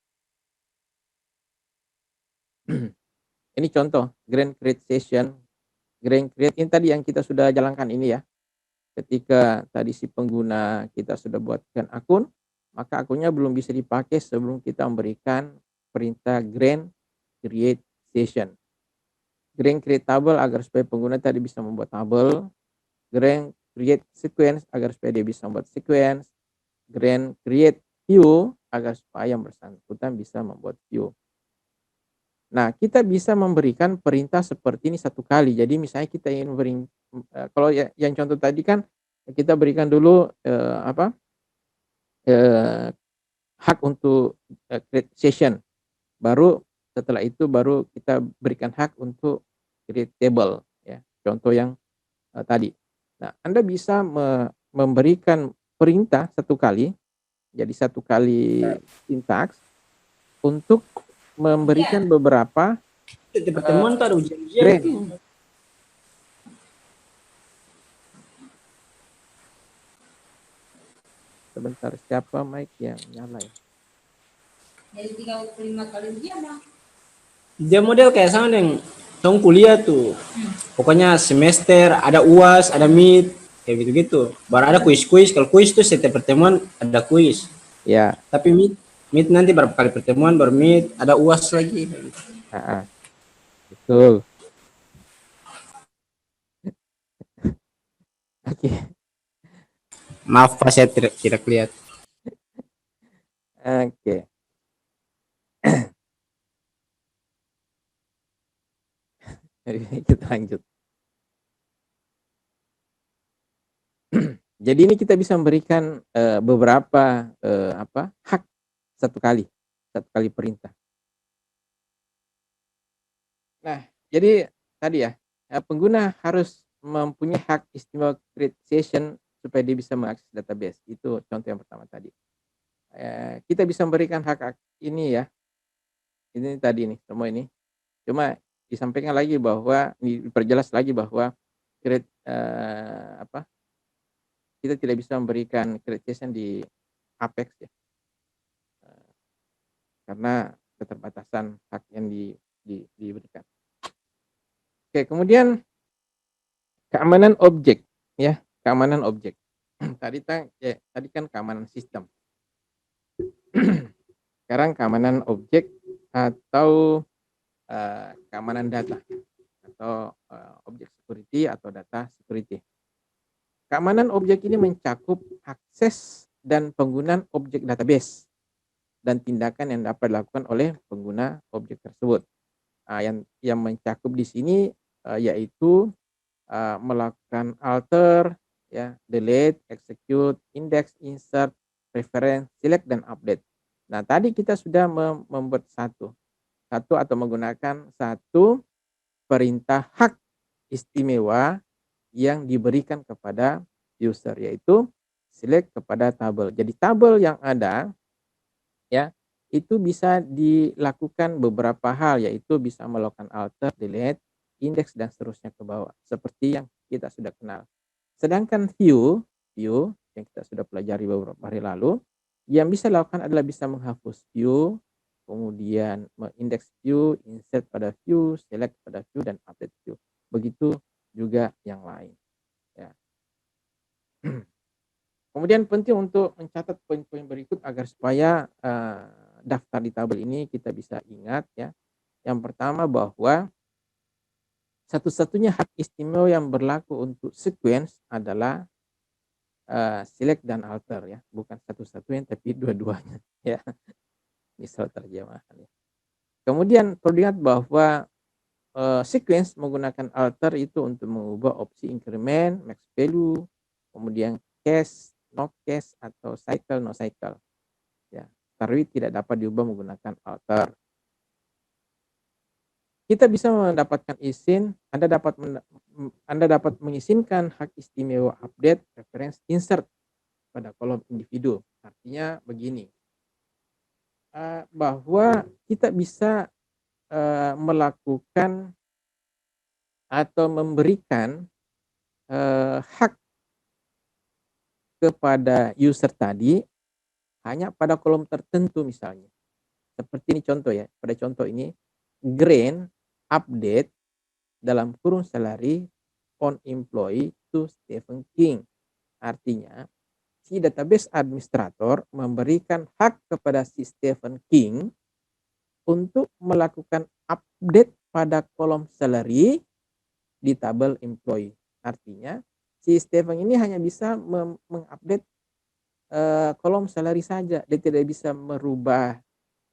ini contoh grant create session. Grant create ini tadi yang kita sudah jalankan ini ya. Ketika tadi si pengguna kita sudah buatkan akun, maka akunnya belum bisa dipakai sebelum kita memberikan perintah grant create session. Grant create table agar supaya pengguna tadi bisa membuat tabel. Grant create sequence agar supaya dia bisa membuat sequence. Grant create view agar supaya yang bersangkutan bisa membuat view. Nah, kita bisa memberikan perintah seperti ini satu kali. Jadi misalnya kita ingin kalau yang contoh tadi kan kita berikan dulu hak untuk create session. Baru setelah itu baru kita berikan hak untuk create table ya. Contoh yang tadi. Nah, Anda bisa memberikan perintah satu kali. Jadi satu kali sintaks untuk memberikan beberapa pertemuan tuh ada ujian-ujian grant. tuh. Sebentar, siapa mic yang nyala ya? Jadi 35 kali ujian bang. Dia model kayak sama dengan tahun kuliah tuh. Pokoknya semester ada UAS, ada MIT, kayak gitu-gitu. Baru ada kuis-kuis. Kalau kuis tuh setiap pertemuan ada kuis. Ya. Tapi MIT nanti berapa kali pertemuan baru MIT, ada UAS lagi. Betul. Oke. Maaf Pak, saya tidak lihat. Oke. Kita lanjut. Jadi ini kita bisa memberikan beberapa hak satu kali perintah. Nah, jadi tadi ya, pengguna harus mempunyai hak istimewa create session supaya dia bisa mengakses database. Itu contoh yang pertama tadi. Kita bisa memberikan hak ini ya, ini tadi nih, semua ini. Cuma disampaikan lagi bahwa diperjelas lagi bahwa create kita tidak bisa memberikan create session di Apex ya, karena keterbatasan hak yang diberikan. Oke, kemudian keamanan objek ya, keamanan objek. Tadi kan keamanan sistem. Sekarang keamanan objek atau keamanan data atau objek security atau data security. Keamanan objek ini mencakup akses dan penggunaan objek database dan tindakan yang dapat dilakukan oleh pengguna objek tersebut. Yang mencakup di sini yaitu melakukan alter, ya, delete, execute, index, insert, reference, select, dan update. Nah, tadi kita sudah membuat satu atau menggunakan satu perintah hak istimewa yang diberikan kepada user, yaitu select kepada tabel. Jadi tabel yang ada ya itu bisa dilakukan beberapa hal, yaitu bisa melakukan alter, delete, index, dan seterusnya ke bawah seperti yang kita sudah kenal. Sedangkan view yang kita sudah pelajari beberapa hari lalu, yang bisa dilakukan adalah bisa menghapus view, kemudian mengindeks view, insert pada view, select pada view, dan update view. Begitu juga yang lain ya. Kemudian penting untuk mencatat poin-poin berikut agar supaya daftar di tabel ini kita bisa ingat ya. Yang pertama bahwa satu-satunya hak istimewa yang berlaku untuk sequence adalah select dan alter ya, bukan satu-satunya tapi dua-duanya ya. Misal terjemahan ya. Kemudian perlu diingat bahwa sequence menggunakan alter itu untuk mengubah opsi increment, max value, kemudian cache, no cache, atau cycle, no cycle. Ya, tapi tidak dapat diubah menggunakan alter. Kita bisa mendapatkan izin, Anda dapat mengizinkan hak istimewa update, reference, insert pada kolom individu. Artinya begini, bahwa kita bisa melakukan atau memberikan hak kepada user tadi hanya pada kolom tertentu misalnya. Seperti ini contoh ya, pada contoh ini grant update dalam kurung salary on employee to Stephen King. Artinya si database administrator memberikan hak kepada si Stephen King untuk melakukan update pada kolom salary di tabel employee. Artinya si Stephen ini hanya bisa mengupdate kolom salary saja. Dia tidak bisa merubah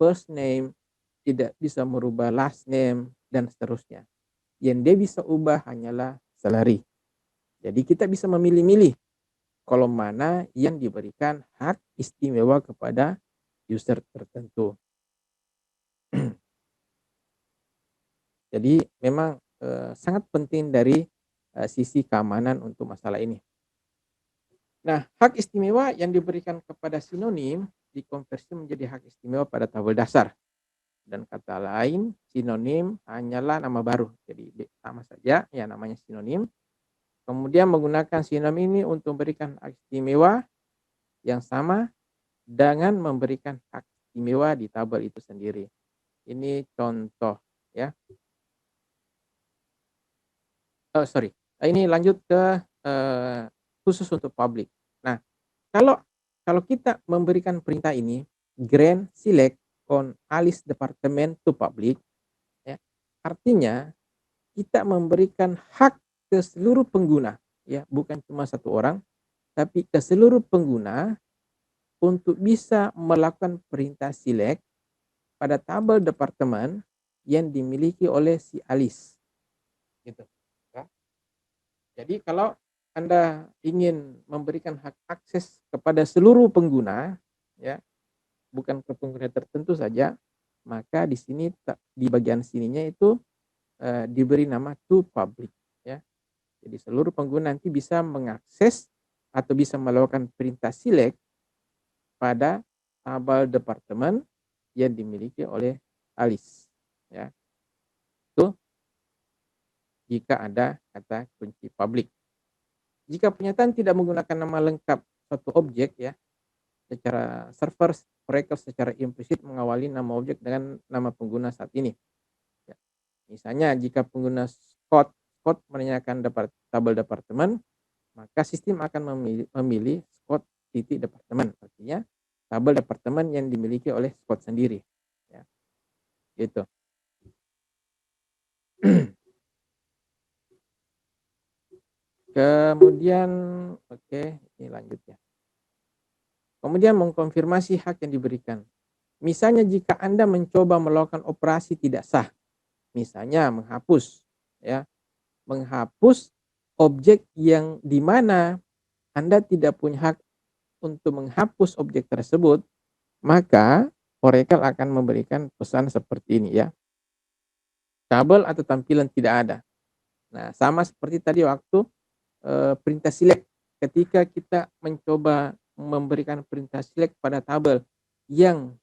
first name, tidak bisa merubah last name, dan seterusnya. Yang dia bisa ubah hanyalah salary. Jadi kita bisa memilih-milih kolom mana yang diberikan hak istimewa kepada user tertentu. Jadi memang sangat penting dari sisi keamanan untuk masalah ini. Nah, hak istimewa yang diberikan kepada sinonim dikonversi menjadi hak istimewa pada tabel dasar. Dan kata lain, sinonim hanyalah nama baru. Jadi sama saja, ya namanya sinonim. Kemudian menggunakan sinonim ini untuk memberikan hak istimewa yang sama dengan memberikan hak istimewa di tabel itu sendiri. Ini contoh ya. Ini lanjut ke khusus untuk publik. Nah, kalau kita memberikan perintah ini, grant select on alias department to public, ya, artinya kita memberikan hak ke seluruh pengguna, ya, bukan cuma satu orang, tapi ke seluruh pengguna untuk bisa melakukan perintah select pada tabel departemen yang dimiliki oleh si alis. Gitu. Ya. Jadi kalau Anda ingin memberikan hak akses kepada seluruh pengguna, ya, bukan ke pengguna tertentu saja, maka di sini di bagian sininya itu diberi nama to public ya. Jadi seluruh pengguna nanti bisa mengakses atau bisa melakukan perintah select pada tabel departemen yang dimiliki oleh Alice ya. Itu jika ada kata kunci public. Jika pernyataan tidak menggunakan nama lengkap suatu objek ya, secara server Oracle secara implisit mengawali nama objek dengan nama pengguna saat ini. Ya. Misalnya jika pengguna Scott menanyakan tabel departemen, maka sistem akan memilih Scott titik departemen. Artinya tabel departemen yang dimiliki oleh Scott sendiri. Ya. Gitu. Kemudian, oke, ini lanjut ya. Kemudian mengkonfirmasi hak yang diberikan. Misalnya jika Anda mencoba melakukan operasi tidak sah, misalnya menghapus, ya, menghapus objek yang di mana Anda tidak punya hak untuk menghapus objek tersebut, maka Oracle akan memberikan pesan seperti ini ya. Tabel atau tampilan tidak ada. Nah, sama seperti tadi waktu perintah select. Ketika kita mencoba memberikan perintah select pada tabel yang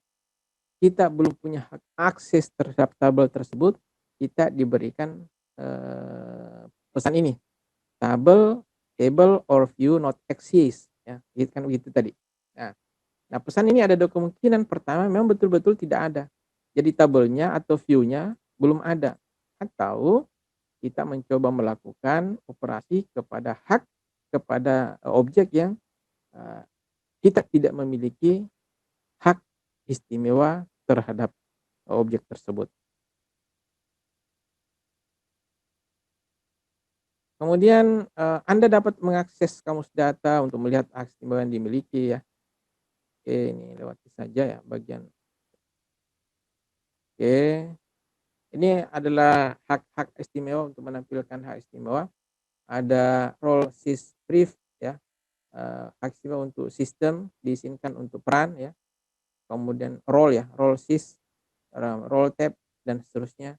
kita belum punya hak akses terhadap tabel tersebut, kita diberikan pesan ini. Table or view not exist ya, gitu kan begitu tadi. Nah, pesan ini ada dua kemungkinan. Pertama, memang betul-betul tidak ada. Jadi tabelnya atau view-nya belum ada. Atau kita mencoba melakukan operasi kepada hak kepada objek yang kita tidak memiliki hak istimewa terhadap objek tersebut. Kemudian Anda dapat mengakses kamus data untuk melihat hak istimewa yang dimiliki ya. Oke, ini lewati saja ya bagian. Oke, ini adalah hak-hak istimewa untuk menampilkan hak istimewa. Ada role sys brief ya, hak istimewa untuk sistem diizinkan untuk peran ya. Kemudian role ya, role sys, role tab dan seterusnya.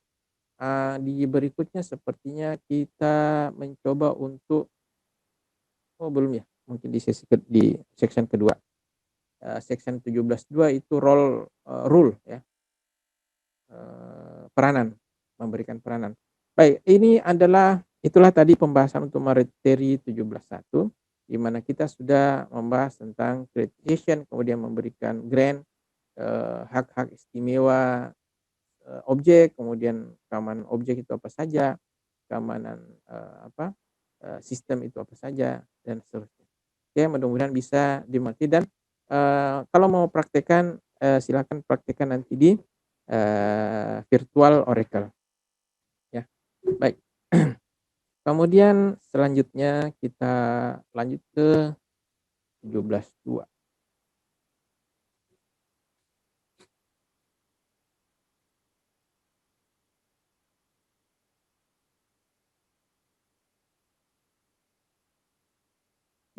Di berikutnya sepertinya kita mencoba untuk belum ya, mungkin di section kedua. Section 17.2 itu rule ya. Peranan, memberikan peranan. Baik, ini itulah tadi pembahasan untuk materi 17.1 di mana kita sudah membahas tentang creation, kemudian memberikan grant, hak-hak istimewa objek, kemudian keamanan objek itu apa saja, keamanan sistem itu apa saja dan seterusnya. Oke, mudah-mudahan bisa dimengerti dan kalau mau praktekkan silakan praktekkan nanti di virtual Oracle. Ya, baik. Kemudian selanjutnya kita lanjut ke 17.2.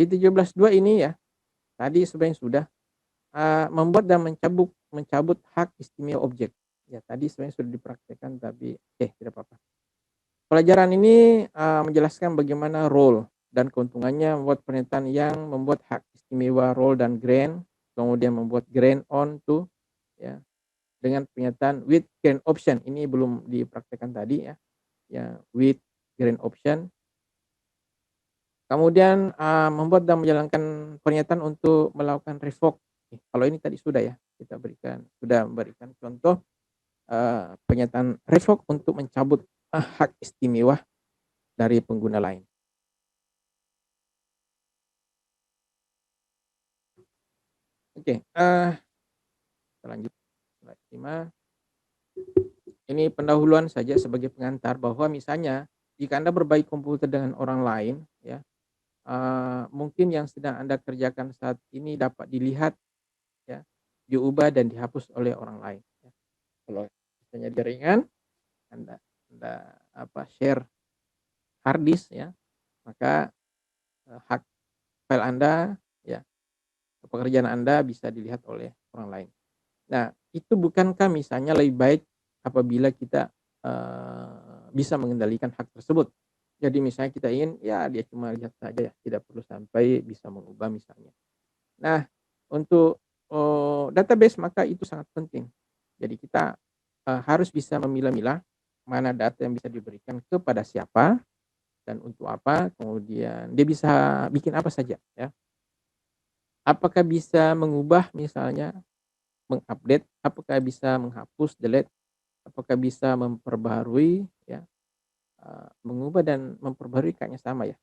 Di 17.2 ini ya, tadi sebenarnya sudah membuat dan mencabut hak istimewa objek. Ya, tadi sebenarnya sudah dipraktekkan tapi tidak apa-apa. Pelajaran ini menjelaskan bagaimana role dan keuntungannya membuat pernyataan yang membuat hak istimewa role dan grant, kemudian membuat grant on to ya dengan pernyataan with grant option. Ini belum dipraktekkan tadi ya. Ya, with grant option. Kemudian membuat dan menjalankan pernyataan untuk melakukan revoke. Kalau ini tadi sudah ya, kita sudah memberikan contoh pernyataan revoke untuk mencabut hak istimewa dari pengguna lain. Oke, lanjut slide 5. Ini pendahuluan saja sebagai pengantar bahwa misalnya jika Anda berbagi komputer dengan orang lain ya, mungkin yang sedang Anda kerjakan saat ini dapat dilihat ya, diubah dan dihapus oleh orang lain ya. Kalau misalnya jaringan Anda share hard disk ya, maka hak file Anda ya, pekerjaan Anda bisa dilihat oleh orang lain. Nah, itu bukankah misalnya lebih baik apabila kita bisa mengendalikan hak tersebut. Jadi misalnya kita ingin ya dia cuma lihat saja ya, tidak perlu sampai bisa mengubah misalnya. Nah, untuk database maka itu sangat penting. Jadi kita harus bisa memilah-milah mana data yang bisa diberikan kepada siapa dan untuk apa, kemudian dia bisa bikin apa saja ya. Apakah bisa mengubah misalnya, mengupdate, apakah bisa menghapus, delete, apakah bisa memperbaharui ya, mengubah dan memperbaharui kayaknya sama ya.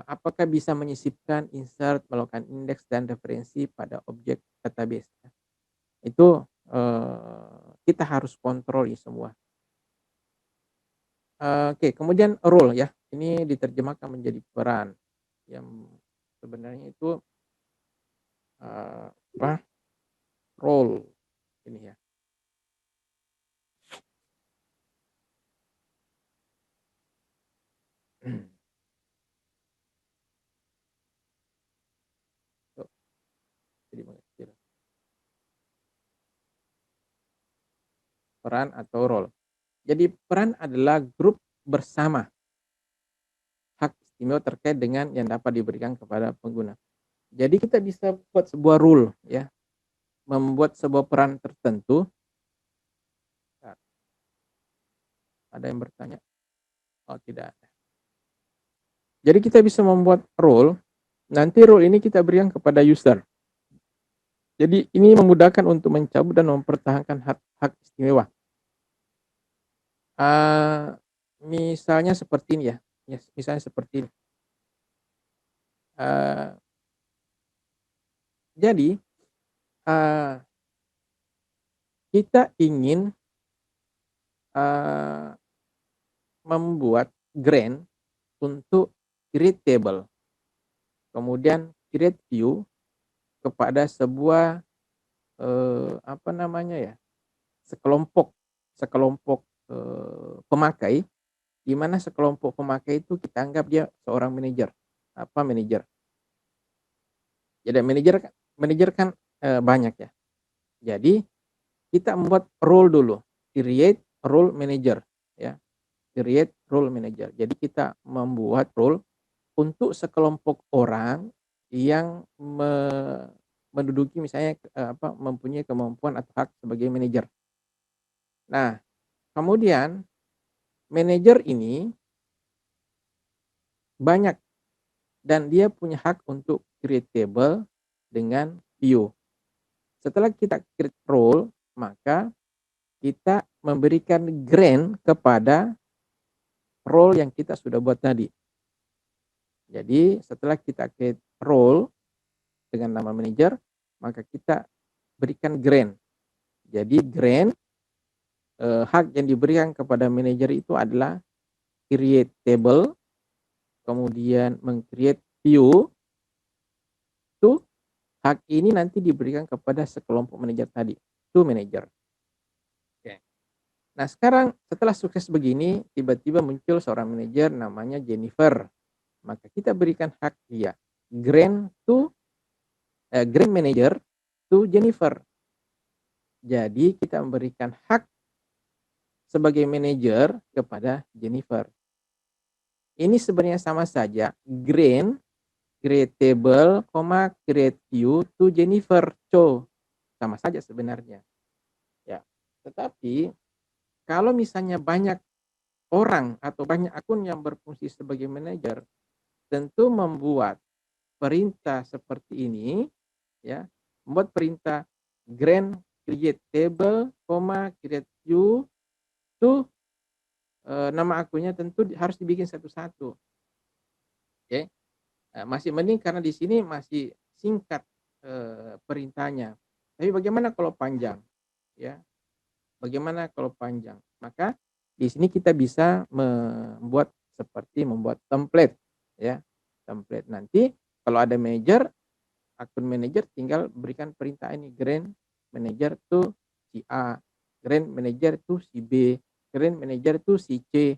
Apakah bisa menyisipkan, insert, melakukan indeks dan referensi pada objek database ya. Itu kita harus kontrol ini semua. Oke, kemudian role ya, ini diterjemahkan menjadi peran, yang sebenarnya itu, apa, role ini ya. Tuh, jadi mengecil. Peran atau role. Jadi peran adalah grup bersama hak istimewa terkait dengan yang dapat diberikan kepada pengguna. Jadi kita bisa buat sebuah rule ya, membuat sebuah peran tertentu. Ada yang bertanya? Oh tidak ada. Jadi kita bisa membuat role, nanti role ini kita berikan kepada user. Jadi ini memudahkan untuk mencabut dan mempertahankan hak istimewa. Misalnya seperti ini ya, misalnya seperti ini. Jadi kita ingin membuat grant untuk create table, kemudian create view kepada sebuah apa namanya ya, sekelompok pemakai, di mana sekelompok pemakai itu kita anggap dia seorang manajer, manajer. Jadi manajer kan banyak ya. Jadi kita membuat role dulu, create role manager ya, create role manager. Jadi kita membuat role untuk sekelompok orang yang menduduki misalnya mempunyai kemampuan atau hak sebagai manajer. Nah, kemudian manajer ini banyak dan dia punya hak untuk create table dengan view. Setelah kita create role, maka kita memberikan grant kepada role yang kita sudah buat tadi. Jadi setelah kita create role dengan nama manager, maka kita berikan grant. Jadi grant hak yang diberikan kepada manajer itu adalah create table, kemudian meng-create view. Itu hak ini nanti diberikan kepada sekelompok manajer tadi, to manager. Oke. Nah sekarang setelah sukses begini, tiba-tiba muncul seorang manajer namanya Jennifer. Maka kita berikan hak dia, grant manager to Jennifer. Jadi kita memberikan hak sebagai manajer kepada Jennifer. Ini sebenarnya sama saja, grant create table, create view to Jennifer Cho. Sama saja sebenarnya. Ya. Tetapi kalau misalnya banyak orang atau banyak akun yang berfungsi sebagai manajer, tentu membuat perintah seperti ini ya, membuat perintah grant create table, create view to nama akunnya tentu harus dibikin satu-satu. Oke. Masih mending karena di sini masih singkat perintahnya. Tapi bagaimana kalau panjang? Ya. Bagaimana kalau panjang? Maka di sini kita bisa membuat template ya. Template nanti kalau ada manager, akun manager tinggal berikan perintah ini grant manager to si A, grant manager to si B, grant manager to si C.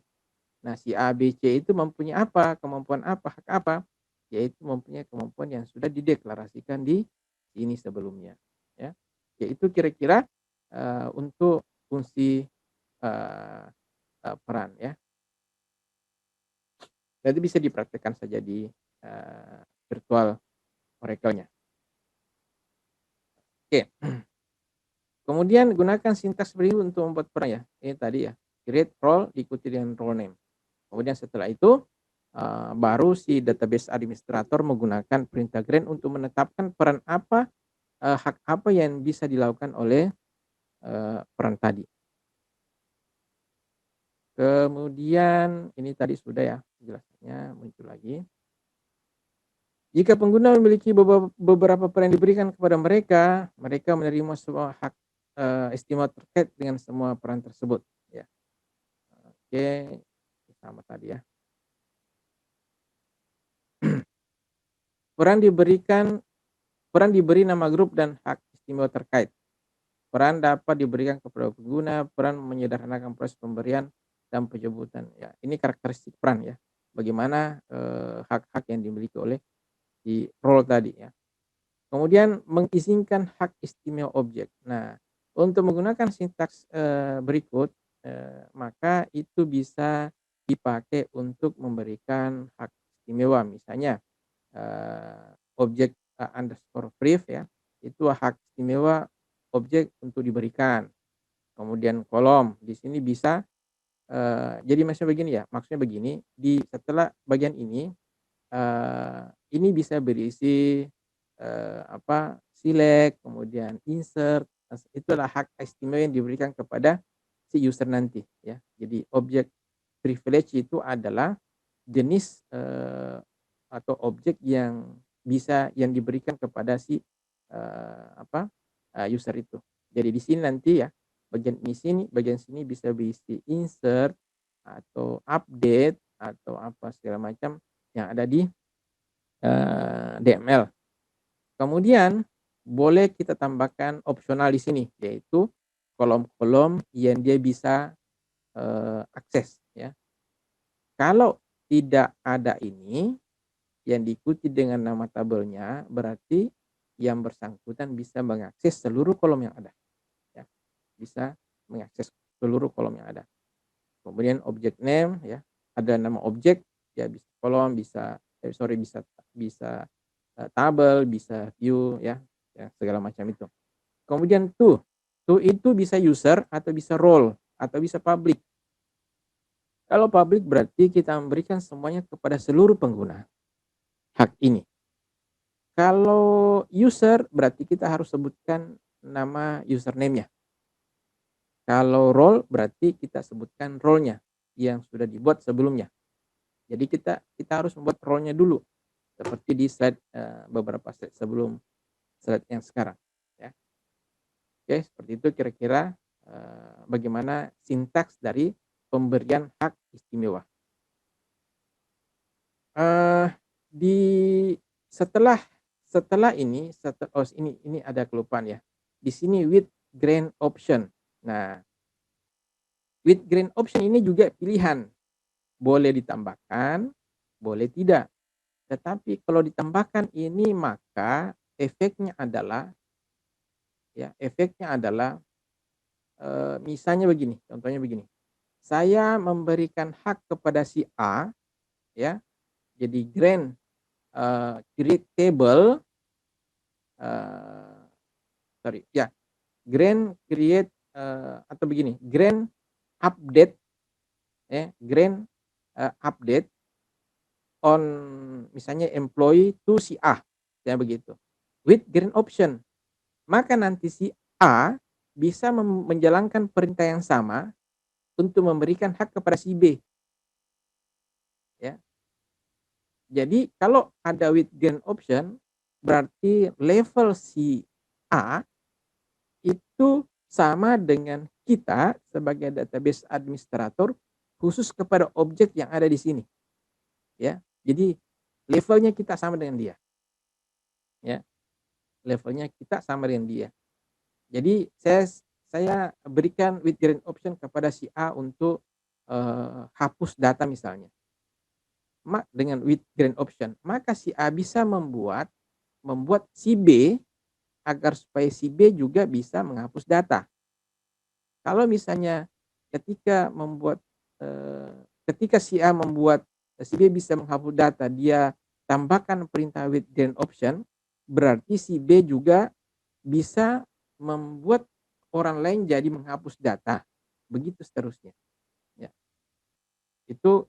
Nah, si A, B, C itu mempunyai apa? Kemampuan apa? Hak apa? Yaitu mempunyai kemampuan yang sudah dideklarasikan di sini sebelumnya, ya. Yaitu kira-kira untuk fungsi peran ya. Jadi bisa dipraktekkan saja di virtual Oracle-nya. Oke. Kemudian gunakan sintaks seperti untuk membuat peran ya. Ini tadi ya, create role diikuti dengan role name. Kemudian setelah itu baru si database administrator menggunakan perintah grant untuk menetapkan peran apa, hak apa yang bisa dilakukan oleh peran tadi. Kemudian ini tadi sudah ya penjelasannya, muncul lagi. Jika pengguna memiliki beberapa peran yang diberikan kepada mereka, mereka menerima semua hak istimewa terkait dengan semua peran tersebut. Ya. Oke, sama tadi ya. Peran diberi nama grup dan hak istimewa terkait. Peran dapat diberikan kepada pengguna, peran menyederhanakan proses pemberian dan penyebutan. Ya, ini karakteristik peran ya. Bagaimana hak-hak yang dimiliki oleh di role tadi ya. Kemudian mengizinkan hak istimewa objek. Nah, untuk menggunakan sintaks berikut, maka itu bisa dipakai untuk memberikan hak istimewa. Misalnya objek underscore brief ya, itu hak istimewa objek untuk diberikan. Kemudian kolom di sini bisa jadi maksudnya begini, di setelah bagian ini bisa berisi select, kemudian insert, itulah hak istimewa yang diberikan kepada si user nanti ya. Jadi objek privilege itu adalah jenis atau objek yang diberikan kepada si user itu. Jadi di sini nanti ya bagian sini bisa berisi insert atau update atau apa segala macam yang ada di DML. Kemudian boleh kita tambahkan opsional di sini, yaitu kolom-kolom yang dia bisa akses ya. Kalau tidak ada ini yang diikuti dengan nama tabelnya, berarti yang bersangkutan bisa mengakses seluruh kolom yang ada ya. Bisa mengakses seluruh kolom yang ada. Kemudian objek name ya, ada nama objek ya, bisa kolom, bisa tabel, bisa view ya segala macam itu. Kemudian to itu bisa user atau bisa role atau bisa public. Kalau public berarti kita memberikan semuanya kepada seluruh pengguna hak ini. Kalau user berarti kita harus sebutkan nama username-nya. Kalau role berarti kita sebutkan role-nya yang sudah dibuat sebelumnya. Jadi kita harus membuat role-nya dulu seperti di slide beberapa slide sebelum slide yang sekarang ya. Oke, seperti itu kira-kira bagaimana sintaks dari pemberian hak istimewa. Di setelah ini ada kelupaan ya. Di sini with grant option. Nah, with grant option ini juga pilihan. Boleh ditambahkan, boleh tidak. Tetapi kalau ditambahkan ini maka efeknya adalah misalnya begini, contohnya begini. Saya memberikan hak kepada si A ya. Jadi grant create table grant create atau begini, grant update ya, grant update on misalnya employee to si A ya begitu. With grant option. Maka nanti si A bisa menjalankan perintah yang sama untuk memberikan hak kepada si B. Ya. Jadi kalau ada with grant option berarti level si A itu sama dengan kita sebagai database administrator khusus kepada objek yang ada di sini. Ya. Jadi levelnya kita sama dengan dia. Ya. Levelnya kita sama dengan dia. Jadi saya berikan with grant option kepada si A untuk hapus data misalnya. Dengan with grant option, maka si A bisa membuat si B agar supaya si B juga bisa menghapus data. Kalau misalnya ketika membuat ketika si A membuat si B bisa menghapus data, dia tambahkan perintah with grant option, berarti si B juga bisa membuat orang lain jadi menghapus data. Begitu seterusnya. Ya. Itu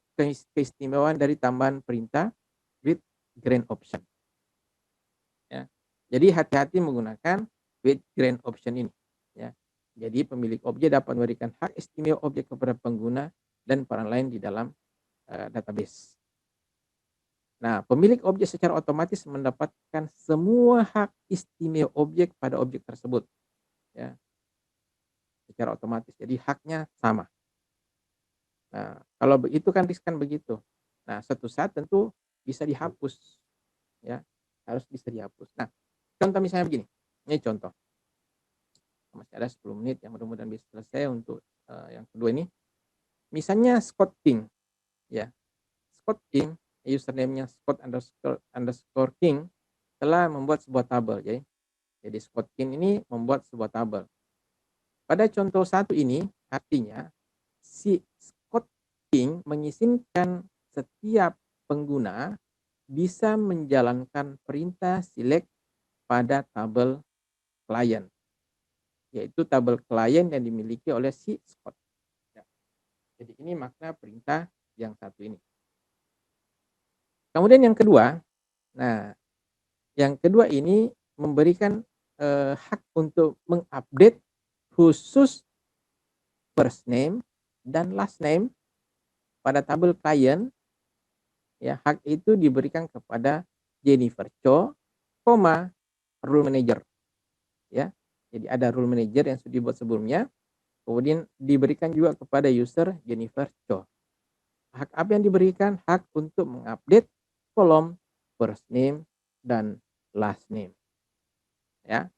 keistimewaan dari tambahan perintah with grant option. Ya. Jadi hati-hati menggunakan with grant option ini. Ya. Jadi pemilik objek dapat memberikan hak istimewa objek kepada pengguna dan peran lain di dalam database. Nah, pemilik objek secara otomatis mendapatkan semua hak istimewa objek pada objek tersebut. Ya. Secara otomatis. Jadi haknya sama. Nah, kalau begitu kan riskan begitu. Nah, suatu saat tentu bisa dihapus. Ya, harus bisa dihapus. Nah, contoh misalnya begini. Ini contoh. Masih ada 10 menit yang mudah-mudahan bisa selesai untuk yang kedua ini. Misalnya Scott King. Ya. Scott King, username-nya Scott_King telah membuat sebuah tabel. Jadi Scott King ini membuat sebuah tabel. Pada contoh satu ini, artinya si Scott King mengizinkan setiap pengguna bisa menjalankan perintah select pada tabel klien, yaitu tabel klien yang dimiliki oleh si Scott. Ya. Jadi ini makna perintah yang satu ini. Kemudian yang kedua, nah yang kedua ini memberikan hak untuk mengupdate khusus first name dan last name pada tabel klien. Ya, hak itu diberikan kepada Jennifer Cho, rule manager. Ya, jadi ada rule manager yang sudah dibuat sebelumnya, kemudian diberikan juga kepada user Jennifer Cho. Hak apa yang diberikan? Hak untuk mengupdate kolom first name dan last name. Ya.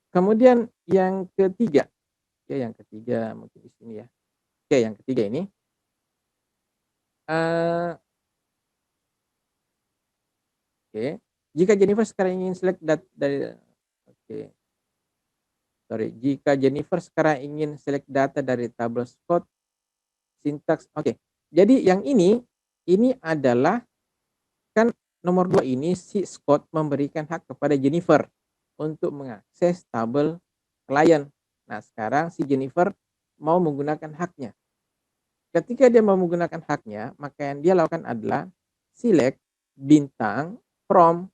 Kemudian yang ketiga, yang ketiga mungkin di sini ya. Yang ketiga ini jika Jennifer sekarang ingin select dari jika Jennifer sekarang ingin select data dari tabel Scott sintaks. Jadi yang ini adalah kan nomor 2 ini si Scott memberikan hak kepada Jennifer untuk mengakses tabel klien. Nah, sekarang si Jennifer mau menggunakan haknya. Ketika dia mau menggunakan haknya, maka yang dia lakukan adalah select bintang from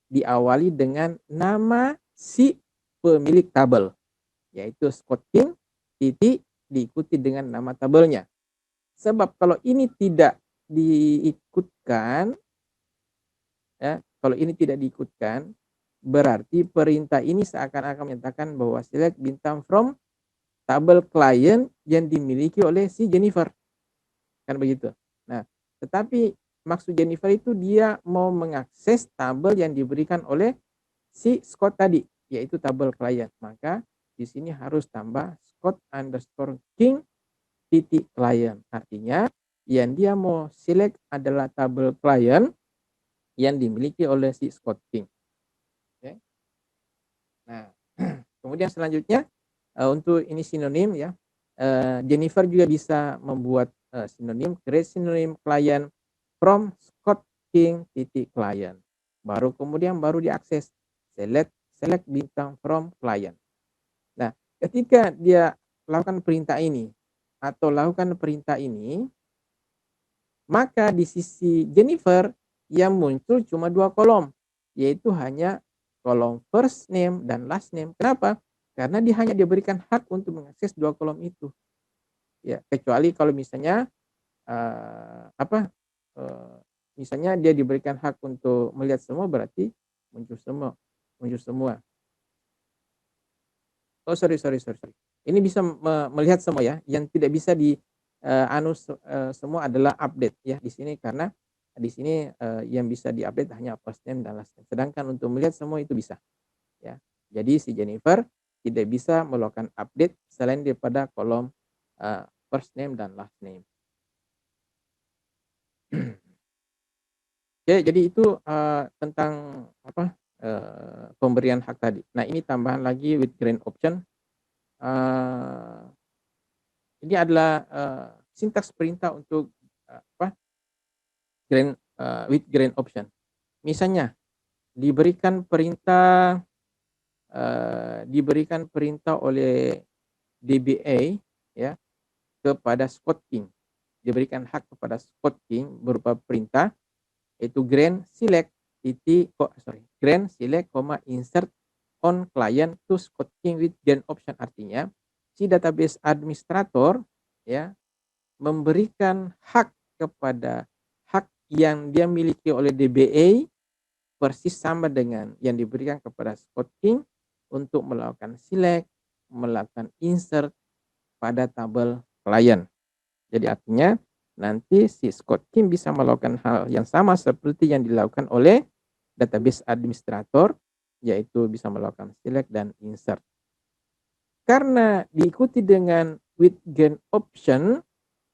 diawali dengan nama si pemilik tabel, yaitu Scott King, titik diikuti dengan nama tabelnya. Sebab kalau ini tidak diikutkan, ya, kalau ini tidak diikutkan, berarti perintah ini seakan-akan menyatakan bahwa select bintang from tabel klien yang dimiliki oleh si Jennifer. Kan begitu. Nah, tetapi maksud Jennifer itu dia mau mengakses tabel yang diberikan oleh si Scott tadi, yaitu tabel klien. Maka di sini harus tambah Scott_King titik klien. Artinya yang dia mau select adalah tabel klien yang dimiliki oleh si Scott King. Oke. Nah, kemudian selanjutnya untuk ini sinonim ya. Jennifer juga bisa membuat sinonim, create sinonim klien from Scott King titik klien. Kemudian baru diakses select bintang from klien. Nah, ketika dia lakukan perintah ini atau lakukan perintah ini, maka di sisi Jennifer yang muncul cuma 2 kolom, yaitu hanya kolom first name dan last name. Kenapa? Karena dia hanya diberikan hak untuk mengakses 2 kolom itu. Ya, kecuali kalau misalnya misalnya dia diberikan hak untuk melihat semua, berarti muncul semua. Oh, sorry. Ini bisa melihat semua ya. Yang tidak bisa di semua adalah update ya di sini, karena di sini yang bisa diupdate hanya first name dan last name. Sedangkan untuk melihat semua itu bisa. Ya. Jadi si Jennifer tidak bisa melakukan update selain daripada kolom first name dan last name. Oke, jadi itu tentang pemberian hak tadi. Nah, ini tambahan lagi with grant option. Ini adalah sintaks perintah untuk with grant option. Misalnya diberikan perintah oleh DBA ya kepada Scott King. Diberikan hak kepada Scott King berupa perintah yaitu grant select insert on client to Scott King with grant option. Artinya si database administrator ya memberikan hak kepada hak yang dia miliki oleh DBA persis sama dengan yang diberikan kepada Scott King untuk melakukan select, melakukan insert pada tabel klien. Jadi artinya nanti si Scott King bisa melakukan hal yang sama seperti yang dilakukan oleh database administrator, yaitu bisa melakukan select dan insert. Karena diikuti dengan with grant option,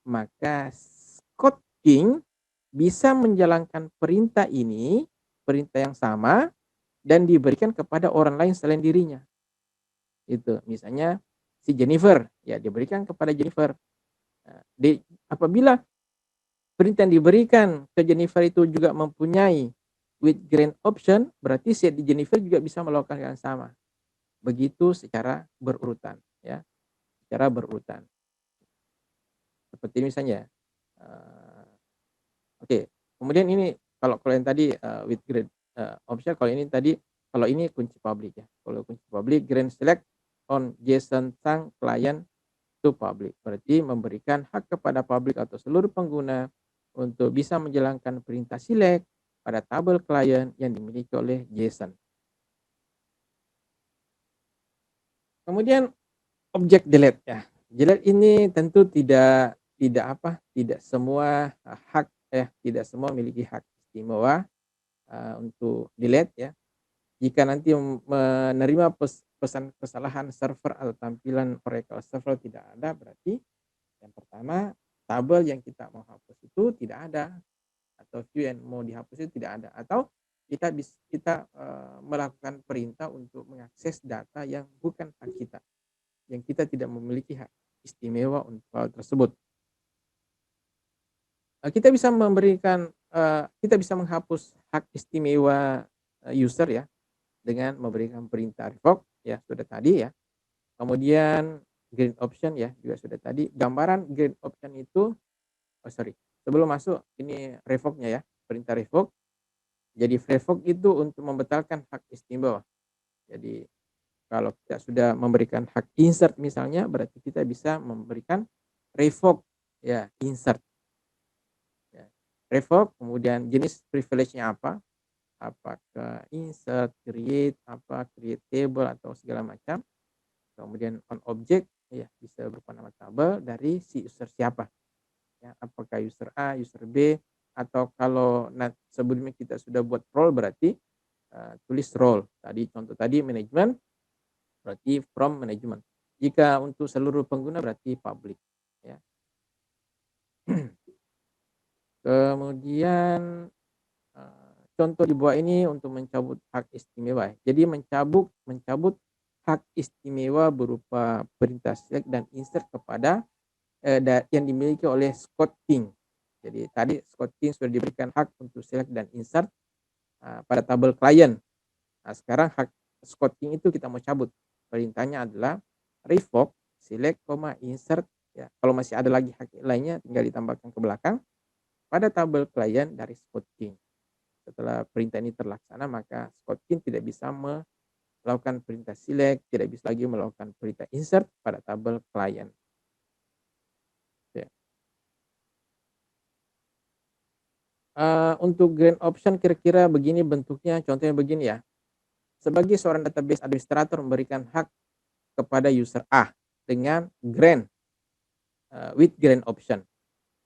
maka Scott King bisa menjalankan perintah ini, perintah yang sama, dan diberikan kepada orang lain selain dirinya. Itu misalnya si Jennifer, ya diberikan kepada Jennifer. Apabila perintah yang diberikan ke Jennifer itu juga mempunyai with grant option, berarti si Jennifer juga bisa melakukan yang sama. Begitu secara berurutan, ya, secara berurutan. Seperti misalnya, oke. Kemudian ini kalau yang tadi with grant option, kalau ini kunci public ya. Kalau kunci public grant select on JSON sang client to public, berarti memberikan hak kepada publik atau seluruh pengguna untuk bisa menjalankan perintah select pada tabel klien yang dimiliki oleh JSON. Kemudian objek delete ya. Delete ini tentu tidak semua hak tidak semua memiliki hak istimewa untuk delete ya. Jika nanti menerima pesan kesalahan server atau tampilan Oracle server tidak ada, berarti yang pertama tabel yang kita mau hapus itu tidak ada, atau view yang mau dihapus itu tidak ada, atau kita melakukan perintah untuk mengakses data yang bukan hak kita, yang kita tidak memiliki hak istimewa untuk hal tersebut. Kita bisa menghapus hak istimewa user ya dengan memberikan perintah revoke ya, sudah tadi ya. Kemudian grant option ya, juga sudah tadi. Gambaran grant option itu sebelum masuk ini revoke-nya ya, perintah revoke. Jadi revoke itu untuk membatalkan hak istimewa. Jadi kalau kita sudah memberikan hak insert misalnya, berarti kita bisa memberikan revoke ya, insert. Ya. Revoke, kemudian jenis privilege-nya apa? Apakah insert, create table atau segala macam. Kemudian on object ya, bisa berupa nama tabel dari si user siapa ya, apakah user A, user B, atau kalau sebelumnya kita sudah buat role, berarti tulis role. Tadi contoh tadi manajemen, berarti from management. Jika untuk seluruh pengguna berarti public ya. Kemudian contoh di bawah ini untuk mencabut hak istimewa. Jadi mencabut hak istimewa berupa perintah select dan insert kepada yang dimiliki oleh Scott King. Jadi tadi Scott King sudah diberikan hak untuk select dan insert pada tabel klien. Nah, sekarang hak Scott King itu kita mau cabut. Perintahnya adalah revoke, select, insert. Ya, kalau masih ada lagi hak lainnya tinggal ditambahkan ke belakang pada tabel klien dari Scott King. Setelah perintah ini terlaksana, maka Scott King tidak bisa melakukan perintah select, tidak bisa lagi melakukan perintah insert pada tabel klien. Ya. Untuk grant option kira-kira begini bentuknya, contohnya begini ya. Sebagai seorang database administrator memberikan hak kepada user A dengan grant with grant option,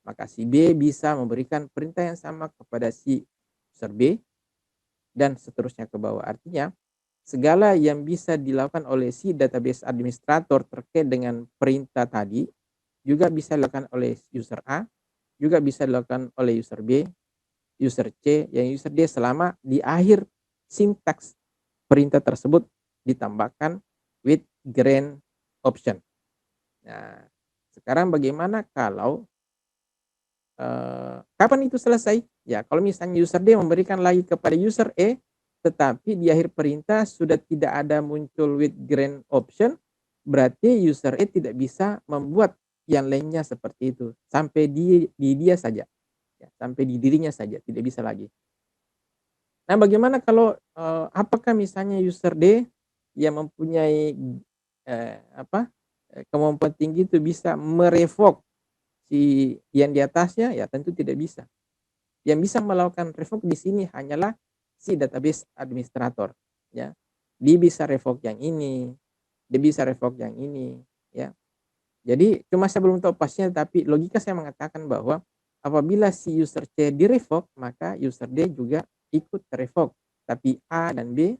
maka si B bisa memberikan perintah yang sama kepada si user B dan seterusnya ke bawah. Artinya segala yang bisa dilakukan oleh si database administrator terkait dengan perintah tadi juga bisa dilakukan oleh user A, juga bisa dilakukan oleh user B, user C, yang user D, selama di akhir sintaks perintah tersebut ditambahkan with grant option. Nah, sekarang bagaimana kalau kapan itu selesai? Ya, kalau misalnya user D memberikan lagi kepada user E, tetapi di akhir perintah sudah tidak ada muncul with grant option, berarti user E tidak bisa membuat yang lainnya seperti itu, sampai di dia saja, ya, sampai di dirinya saja, tidak bisa lagi. Nah, bagaimana kalau, apakah misalnya user D yang mempunyai, kemampuan tinggi itu bisa merevoke si yang di atasnya? Ya tentu tidak bisa. Yang bisa melakukan revoke di sini hanyalah si database administrator, ya. Dia bisa revoke yang ini, dia bisa revoke yang ini, ya. Jadi cuma saya belum tahu pastinya, tapi logika saya mengatakan bahwa apabila si user C di-revoke, maka user D juga ikut ter-revoke. Tapi A dan B,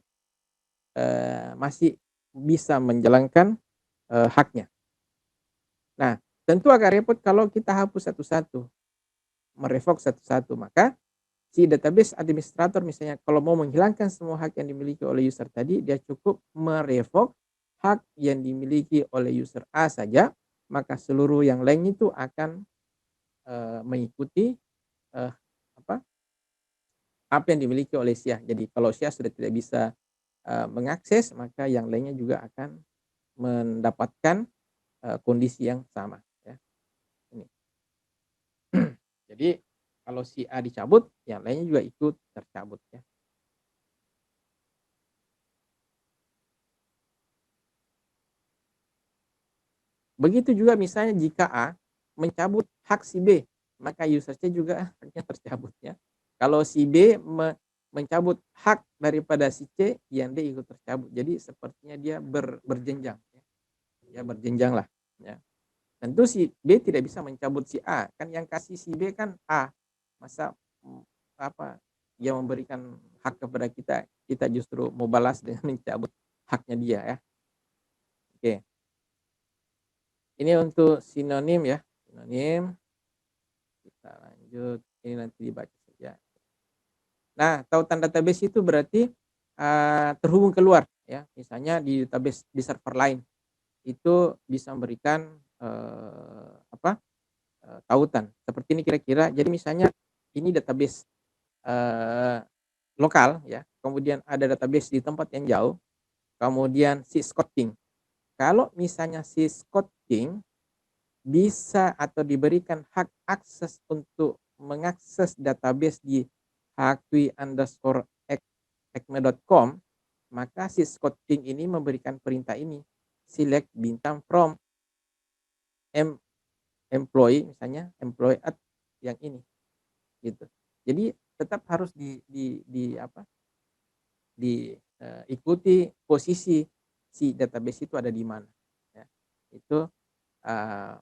masih bisa menjalankan, haknya. Nah, tentu agak repot kalau kita hapus satu-satu, merevoke satu-satu, maka si database administrator misalnya kalau mau menghilangkan semua hak yang dimiliki oleh user tadi, dia cukup merevoke hak yang dimiliki oleh user A saja, maka seluruh yang lain itu akan, mengikuti, eee, apa apa yang dimiliki oleh si A. Jadi kalau si A sudah tidak bisa, mengakses, maka yang lainnya juga akan mendapatkan, kondisi yang sama, ya, ini. Jadi kalau si A dicabut, yang lainnya juga ikut tercabut, ya. Begitu juga misalnya jika A mencabut hak si B, maka user C juga haknya tercabut, ya. Kalau si B mencabut hak daripada si C, yang D ikut tercabut. Jadi sepertinya dia berjenjang, ya. Ya berjenjang lah, ya. Tentu si B tidak bisa mencabut si A, kan yang kasih si B kan A. Masa, apa, dia memberikan hak kepada kita, kita justru mau balas dengan mencabut haknya dia, ya. Oke. Ini untuk sinonim, ya, sinonim. Kita lanjut, ini nanti dibaca saja. Nah, tautan database itu berarti, terhubung keluar, ya. Misalnya di database di server lain, itu bisa memberikan, tautan. Seperti ini kira-kira, jadi misalnya ini database, eee, lokal, ya, kemudian ada database di tempat yang jauh, kemudian si syscotting. Kalau misalnya si syscotting bisa atau diberikan hak akses untuk mengakses database di hakui_acme.com, maka si syscotting ini memberikan perintah ini, select bintang from employee, misalnya employee at yang ini, gitu. Jadi tetap harus ikuti posisi si database itu ada di mana, ya. Itu,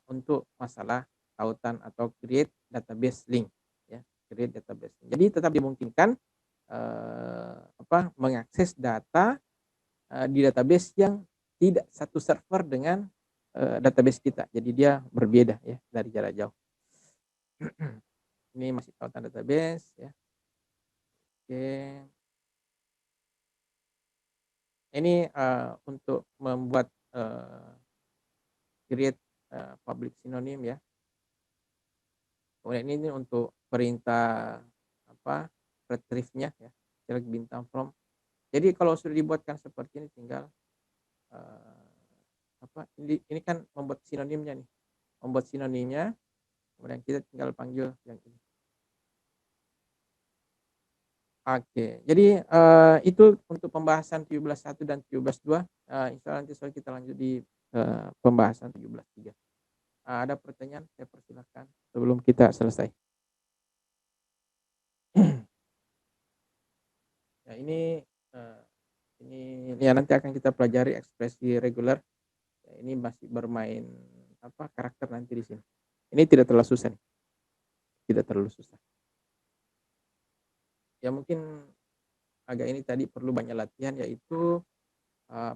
untuk masalah tautan atau create database link, ya, create database. Jadi tetap dimungkinkan, mengakses data, di database yang tidak satu server dengan, database kita. Jadi dia berbeda, ya, dari jarak jauh. Ini masih tautan database, ya. Oke. Ini, untuk membuat, create, public synonym, ya. Kemudian ini untuk perintah retrieve-nya, ya, select bintang from. Jadi kalau sudah dibuatkan seperti ini tinggal, ini kan membuat sinonimnya nih, membuat sinonimnya, kemudian kita tinggal panggil yang ini. Oke, jadi, itu untuk pembahasan 17.1 dan 17.2, insyaallah nanti sore kita lanjut di, pembahasan 17.3. Ada pertanyaan? Saya persilahkan sebelum kita selesai. Ya ini ya nanti akan kita pelajari ekspresi reguler. Ya, ini masih bermain karakter nanti di sini. Ini tidak terlalu susah nih, tidak terlalu susah. Ya mungkin agak ini tadi perlu banyak latihan, yaitu,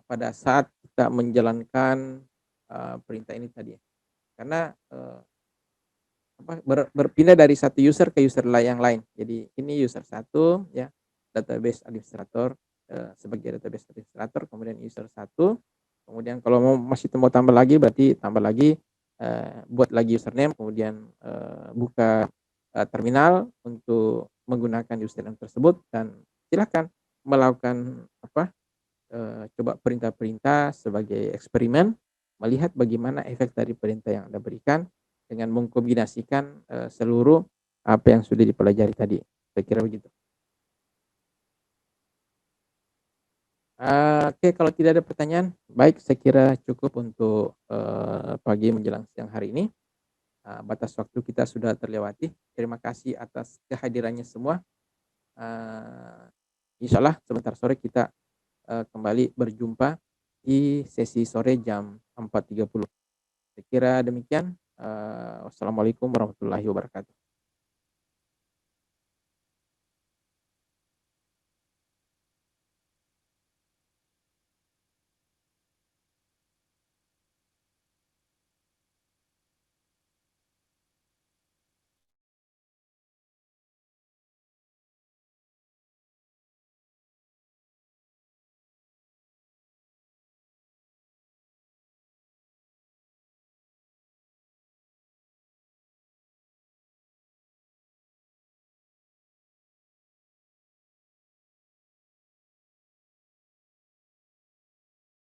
pada saat kita menjalankan, perintah ini tadi ya. Karena, berpindah dari satu user ke user yang lain. Jadi ini user satu, ya, database administrator, sebagai database administrator, kemudian user satu, kemudian kalau masih mau tambah lagi berarti tambah lagi buat lagi username, kemudian buka terminal untuk menggunakan username tersebut, dan silakan melakukan coba perintah-perintah sebagai eksperimen, melihat bagaimana efek dari perintah yang Anda berikan dengan mengkombinasikan seluruh apa yang sudah dipelajari tadi. Saya kira begitu. Oke, kalau tidak ada pertanyaan, baik, saya kira cukup untuk pagi menjelang siang hari ini. Batas waktu kita sudah terlewati. Terima kasih atas kehadirannya semua. Insya Allah sebentar sore kita kembali berjumpa di sesi sore jam 4.30. Saya kira demikian. Wassalamualaikum warahmatullahi wabarakatuh.